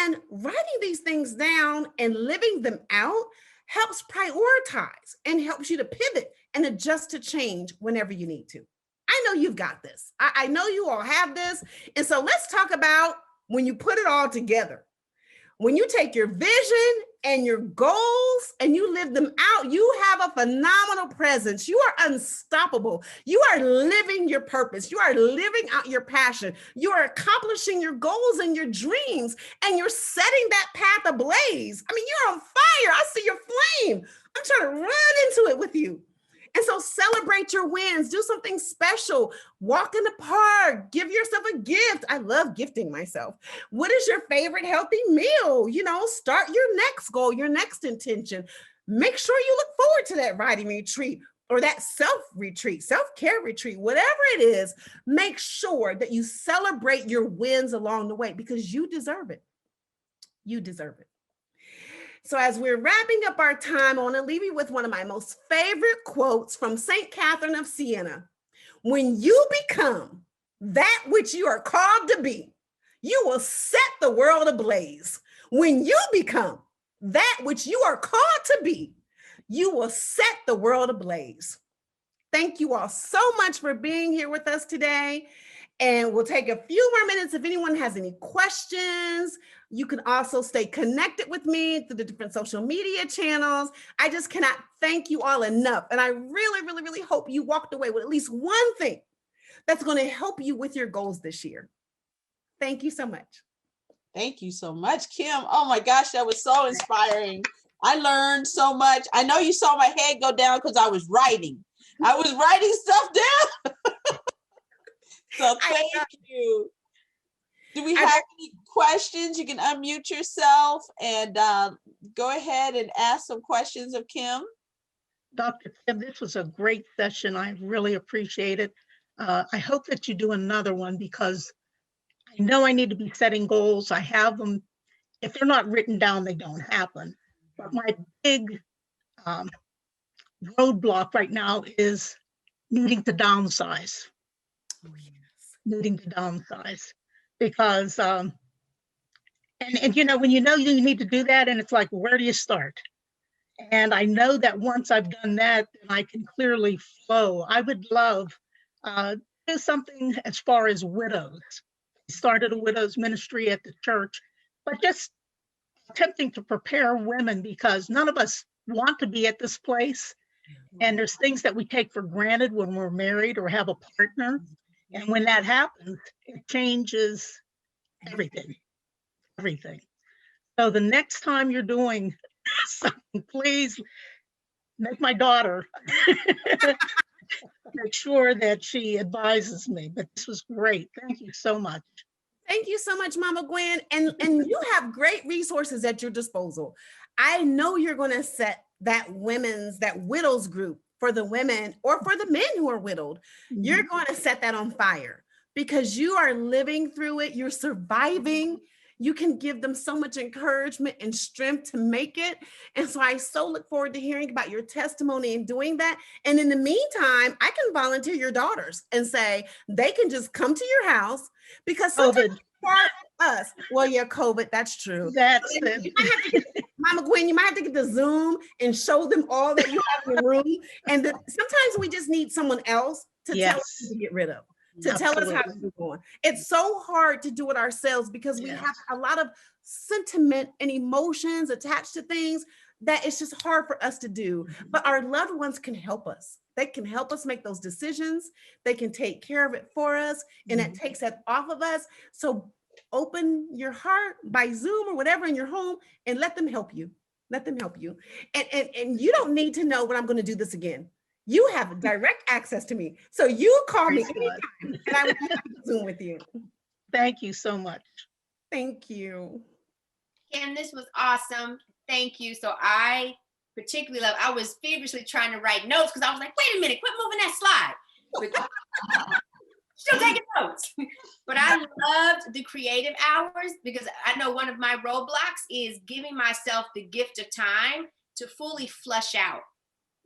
And writing these things down and living them out helps prioritize and helps you to pivot and adjust to change whenever you need to. I know you've got this. I know you all have this. And so let's talk about when you put it all together. When you take your vision and your goals and you live them out, you have a phenomenal presence. You are unstoppable. You are living your purpose. You are living out your passion. You are accomplishing your goals and your dreams, and you're setting that path ablaze. I mean, you're on fire. I see your flame. I'm trying to run into it with you. And so celebrate your wins, do something special, walk in the park, give yourself a gift. I love gifting myself. What is your favorite healthy meal? You know, start your next goal, your next intention. Make sure you look forward to that writing retreat or that self-retreat, self-care retreat, whatever it is. Make sure that you celebrate your wins along the way because you deserve it. You deserve it. So as we're wrapping up our time, I want to leave you with one of my most favorite quotes from St. Catherine of Siena. When you become that which you are called to be, you will set the world ablaze. When you become that which you are called to be, you will set the world ablaze. Thank you all so much for being here with us today. And we'll take a few more minutes if anyone has any questions. You can also stay connected with me through the different social media channels. I just cannot thank you all enough. And I really, really, really hope you walked away with at least one thing that's going to help you with your goals this year. Thank you so much. Thank you so much, Kim. Oh my gosh, that was so inspiring. I learned so much. I know you saw my head go down because I was writing. I was writing stuff down. So thank you. Do we have any questions? You can unmute yourself and go ahead and ask some questions of Kim. Dr. Kim, this was a great session. I really appreciate it. I hope that you do another one because I know I need to be setting goals. I have them. If they're not written down, they don't happen. But my big roadblock right now is needing to downsize. Needing to downsize because and you know when you you need to do that and it's like where do you start? And I know that once I've done that then I can clearly flow. I would love do something as far as widows. I started a widows ministry at the church, but just attempting to prepare women because none of us want to be at this place, and there's things that we take for granted when we're married or have a partner. And when that happens, it changes everything, everything. So the next time you're doing something, please make my daughter make sure that she advises me. But this was great. Thank you so much. Thank you so much, Mama Gwen. And you have great resources at your disposal. I know you're going to set that widows group for the women or for the men who are widowed. Mm-hmm. You're going to set that on fire because you are living through it. You're surviving. You can give them so much encouragement and strength to make it. And so I so look forward to hearing about your testimony and doing that. And in the meantime, I can volunteer your daughters and say they can just come to your house because sometimes for us, well, yeah, COVID, that's true. That's it. Mama Gwen, you might have to get the Zoom and show them all that you have in the room. And sometimes we just need someone else to tell us Yes. to get rid of, to tell us how to Absolutely. move on. It's so hard to do it ourselves because we Yes. have a lot of sentiment and emotions attached to things that it's just hard for us to do. But our loved ones can help us. They can help us make those decisions. They can take care of it for us, and it takes that off of us. So open your heart by Zoom or whatever in your home and let them help you. Let them help you. And you don't need to know when I'm going to do this again. You have direct access to me. So you call me Praise anytime and I will be happy to Zoom with you. Thank you so much. Thank you. Kim, this was awesome. Thank you. So I particularly love, I was feverishly trying to write notes because I was like, wait a minute, quit moving that slide. Still taking notes. But I loved the creative hours because I know one of my roadblocks is giving myself the gift of time to fully flush out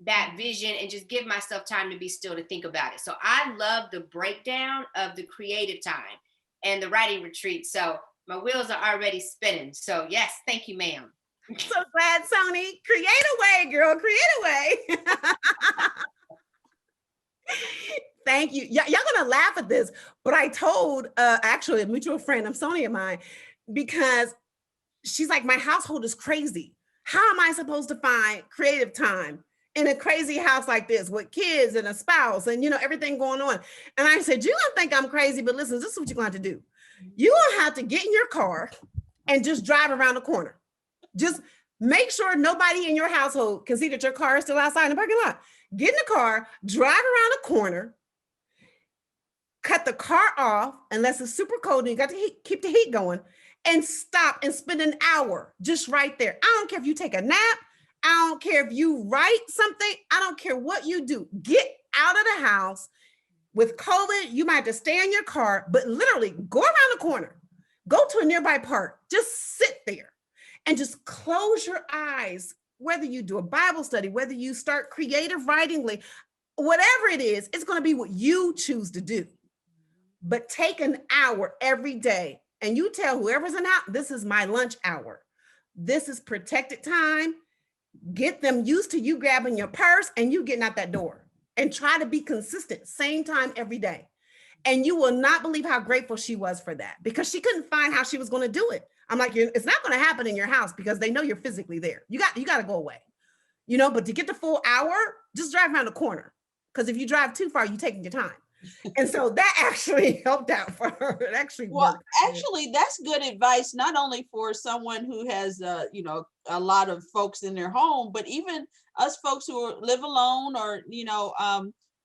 that vision and just give myself time to be still to think about it. So I love the breakdown of the creative time and the writing retreat. So my wheels are already spinning. So yes, thank you, ma'am. So glad, Sony. Create a way, girl. Create a way. Thank you. Y'all gonna laugh at this, but I told actually a mutual friend of Sony of mine, because she's like, my household is crazy. How am I supposed to find creative time in a crazy house like this with kids and a spouse and everything going on? And I said, you don't think I'm crazy, but listen, this is what you're going to have to do. You're gonna have to get in your car and just drive around the corner. Just make sure nobody in your household can see that your car is still outside in the parking lot. Get in the car, drive around the corner, cut the car off unless it's super cold and you got to keep the heat going, and stop and spend an hour just right there. I don't care if you take a nap. I don't care if you write something. I don't care what you do. Get out of the house. With COVID, you might have to stay in your car, but literally go around the corner, go to a nearby park, just sit there and just close your eyes. Whether you do a Bible study, whether you start creative writingly, whatever it is, it's going to be what you choose to do. But take an hour every day and you tell whoever's in out, this is my lunch hour. This is protected time. Get them used to you grabbing your purse and you getting out that door, and try to be consistent, same time every day. And you will not believe how grateful she was for that, because she couldn't find how she was going to do it. I'm like, it's not going to happen in your house because they know you're physically there. You got to go away, but to get the full hour, just drive around the corner. Because if you drive too far, you're taking your time. And so that actually helped out for her. It actually worked. Actually, that's good advice, not only for someone who has, a lot of folks in their home, but even us folks who live alone or,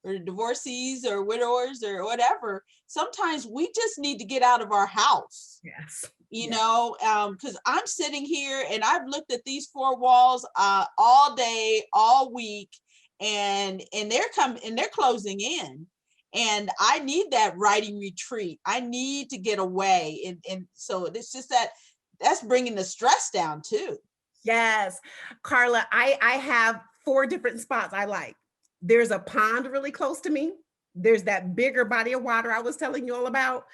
or divorcees or widowers or whatever. Sometimes we just need to get out of our house. Yes. Because I'm sitting here and I've looked at these four walls all day, all week, and they're closing in. And I need that writing retreat. I need to get away. And so it's just that's bringing the stress down too. Yes. Carla, I have 4 different spots I like. There's a pond really close to me. There's that bigger body of water I was telling you all about.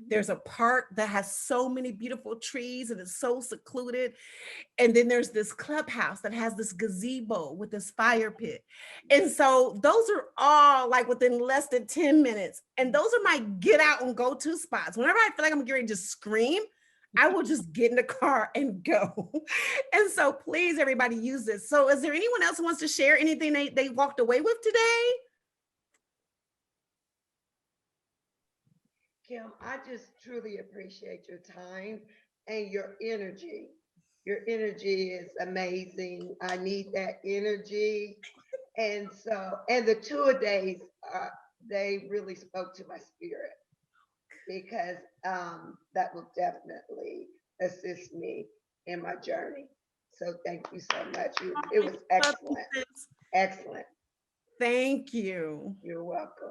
There's a park that has so many beautiful trees and it's so secluded. And then there's this clubhouse that has this gazebo with this fire pit. And so those are all like within less than 10 minutes. And those are my get out and go to spots. Whenever I feel like I'm getting ready to just scream, I will just get in the car and go. And so please, everybody, use this. So is there anyone else who wants to share anything they walked away with today? Kim, I just truly appreciate your time and your energy. Your energy is amazing. I need that energy. And the 2-a-days, they really spoke to my spirit, because that will definitely assist me in my journey. So thank you so much. It was excellent. Excellent. Thank you. You're welcome.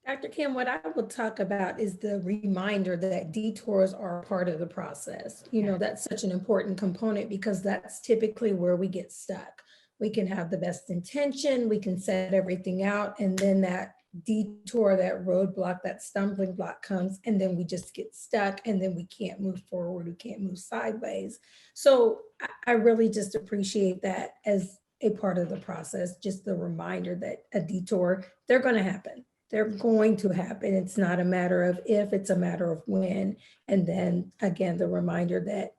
Dr. Kim, what I will talk about is the reminder that detours are part of the process. That's such an important component because that's typically where we get stuck. We can have the best intention, we can set everything out, and then that detour, that roadblock, that stumbling block comes, and then we just get stuck, and then we can't move forward, we can't move sideways. So I really just appreciate that as a part of the process, just the reminder that a detour, they're going to happen. They're going to happen. It's not a matter of if, it's a matter of when. And then again, the reminder that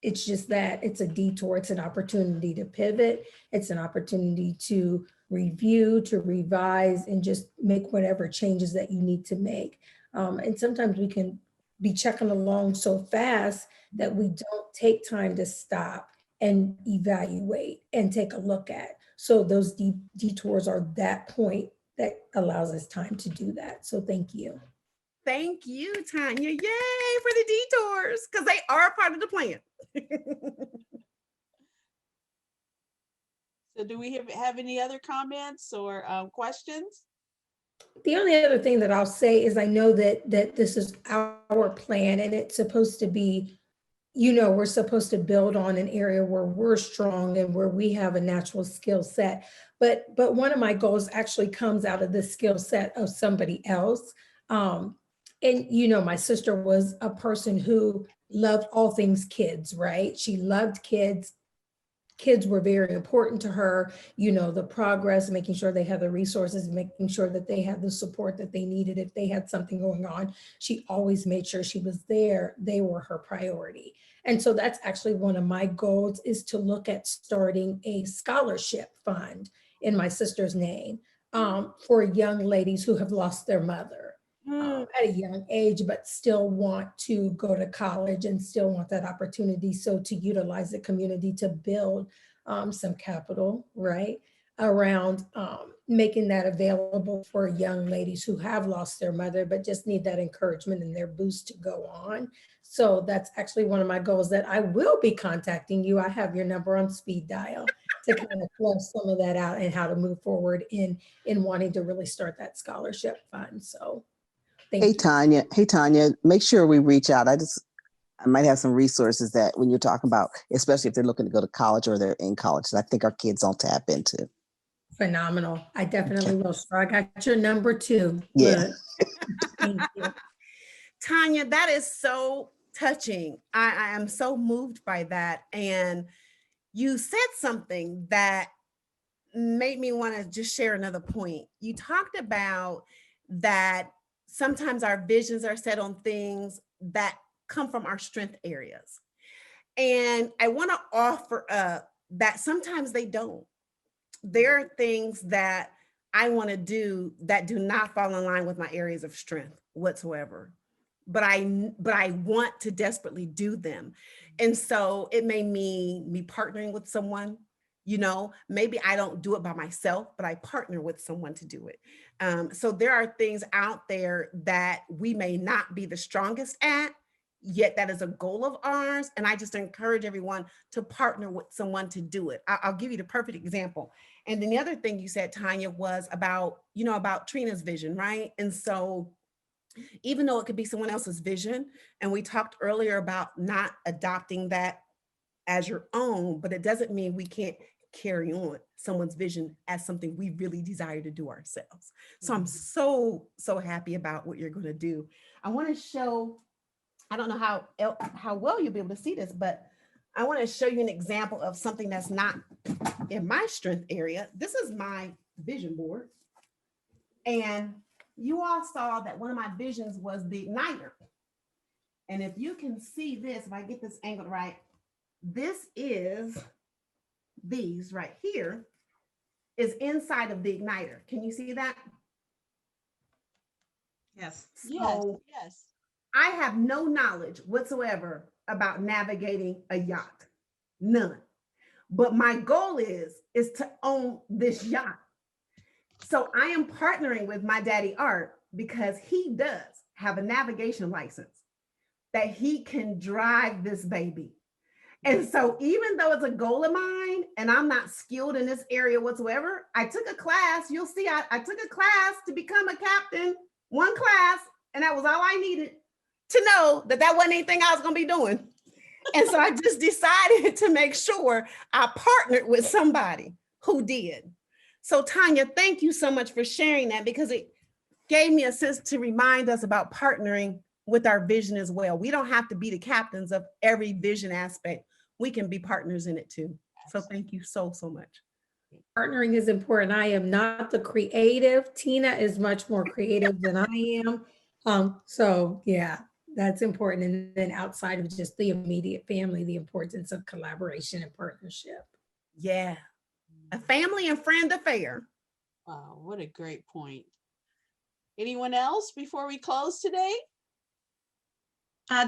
it's just that it's a detour, it's an opportunity to pivot, it's an opportunity to review, to revise, and just make whatever changes that you need to make. And sometimes we can be checking along so fast that we don't take time to stop and evaluate and take a look at. So those detours are that point that allows us time to do that. So thank you. Thank you, Tanya. Yay for the detours, because they are a part of the plan. So do we have any other comments or questions? The only other thing that I'll say is I know that this is our plan, and it's supposed to be, you know, we're supposed to build on an area where we're strong and where we have a natural skill set. But one of my goals actually comes out of the skill set of somebody else. And, you know, my sister was a person who loved all things kids, right? She loved kids. Kids were very important to her, you know, the progress, making sure they had the resources, making sure that they had the support that they needed if they had something going on. She always made sure she was there. They were her priority. And so that's actually one of my goals, is to look at starting a scholarship fund in my sister's name for young ladies who have lost their mother. At a young age, but still want to go to college and still want that opportunity. So to utilize the community to build some capital, right, around making that available for young ladies who have lost their mother, but just need that encouragement and their boost to go on. So that's actually one of my goals that I will be contacting you. I have your number on speed dial to kind of flush some of that out and how to move forward in wanting to really start that scholarship fund. So Hey, Tanya. Hey, Tanya, make sure we reach out. I might have some resources that when you're talking about, especially if they're looking to go to college or they're in college, that I think our kids don't tap into. Phenomenal. I definitely will. So I got your number too. Yeah. Thank you. Tanya, that is so touching. I am so moved by that. And you said something that made me want to just share another point. You talked about that sometimes our visions are set on things that come from our strength areas. And I want to offer up that sometimes they don't. There are things that I want to do that do not fall in line with my areas of strength whatsoever. But I want to desperately do them. And so it may mean me partnering with someone. You know, maybe I don't do it by myself, but I partner with someone to do it. So there are things out there that we may not be the strongest at, yet that is a goal of ours. And I just encourage everyone to partner with someone to do it. I'll give you the perfect example. And then the other thing you said, Tanya, was about, you know, about Trina's vision, right? And so even though it could be someone else's vision, and we talked earlier about not adopting that as your own, but it doesn't mean we can't carry on someone's vision as something we really desire to do ourselves. So I'm so happy about what you're going to do. I want to show, I don't know how well you'll be able to see this, but I want to show you an example of something that's not in my strength area. This is my vision board. And you all saw that one of my visions was the igniter. And if you can see this, if I get this angled right, this is these right here is inside of the igniter. Can you see that? Yes. So Yes. I have no knowledge whatsoever about navigating a yacht, none. But my goal is to own this yacht. So I am partnering with my daddy Art because he does have a navigation license that he can drive this baby. And so even though it's a goal of mine and I'm not skilled in this area whatsoever, I took a class. You'll see, I took a class to become a captain, one class, and that was all I needed to know that wasn't anything I was going to be doing. And so I just decided to make sure I partnered with somebody who did. So Tanya, thank you so much for sharing that, because gave me a sense to remind us about partnering with our vision as well. We don't have to be the captains of every vision aspect. We can be partners in it too. So thank you so much. Partnering is important. I am not the creative. Tina is much more creative than I am. So yeah, that's important. And then outside of just the immediate family, the importance of collaboration and partnership. Yeah, a family and friend affair. Wow, what a great point. Anyone else before we close today?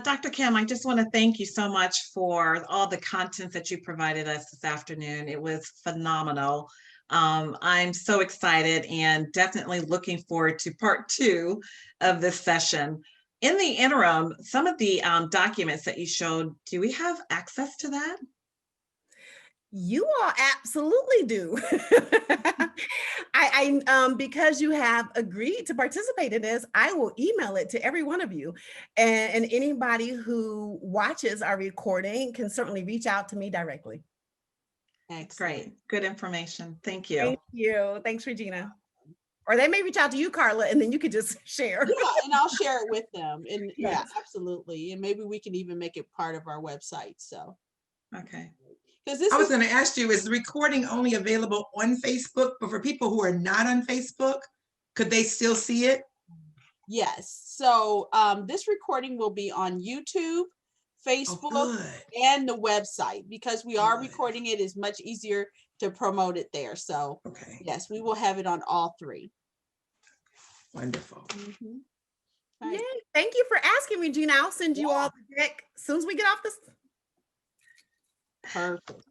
Dr. Kim, I just want to thank you so much for all the content that you provided us this afternoon. It was phenomenal. I'm so excited and definitely looking forward to part 2 of this session. In the interim, some of the documents that you showed, do we have access to that? You all absolutely do. Because you have agreed to participate in this, I will email it to every one of you. And anybody who watches our recording can certainly reach out to me directly. Excellent. Great. Good information. Thank you. Thank you. Thanks, Regina. Or they may reach out to you, Carla, and then you could just share. Yeah, and I'll share it with them. And yeah, absolutely. And maybe we can even make it part of our website. So, okay. I was going to ask you, is the recording only available on Facebook? But for people who are not on Facebook, could they still see it? Yes. So this recording will be on YouTube, Facebook, and the website. Because we are recording it, is much easier to promote it there. So yes, we will have it on all 3. Wonderful. Mm-hmm. Yay. Thank you for asking, Regina. I'll send you all the deck as soon as we get off this. Perfect.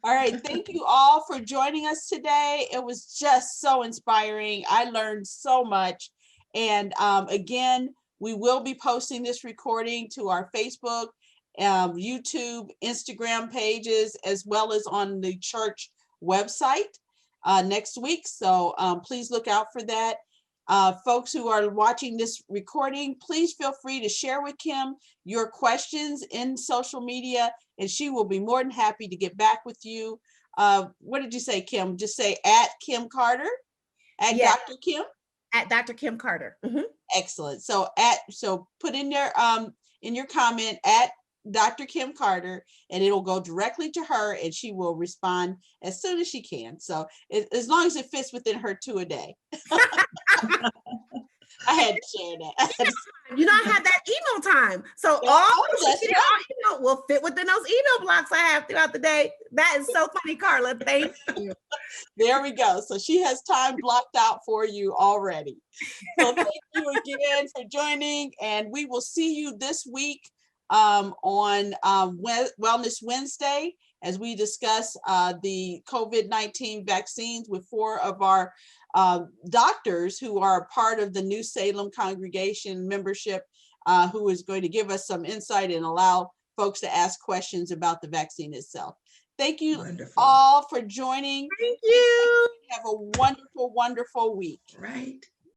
All right. Thank you all for joining us today. It was just so inspiring. I learned so much. And again, we will be posting this recording to our Facebook, YouTube, Instagram pages, as well as on the church website next week. So please look out for that. Folks who are watching this recording, please feel free to share with Kim your questions in social media, and she will be more than happy to get back with you. What did you say, Kim? Just say at Kim Carter, at Dr. Kim? At Dr. Kim Carter. Mm-hmm. Excellent. So put in there in your comment at Dr. Kim Carter, and it'll go directly to her, and she will respond as soon as she can. So as long as it fits within her 2 a day. I had to share that. You know, I had that email time. So all email will fit within those email blocks I have throughout the day. That is so funny, Carla. Thank you. There we go. So she has time blocked out for you already. So thank you again for joining, and we will see you this week on Wellness Wednesday as we discuss the COVID-19 vaccines with 4 of our doctors who are part of the New Salem congregation membership, who is going to give us some insight and allow folks to ask questions about the vaccine itself. Thank you all for joining. Thank you. Have a wonderful, wonderful week. Right.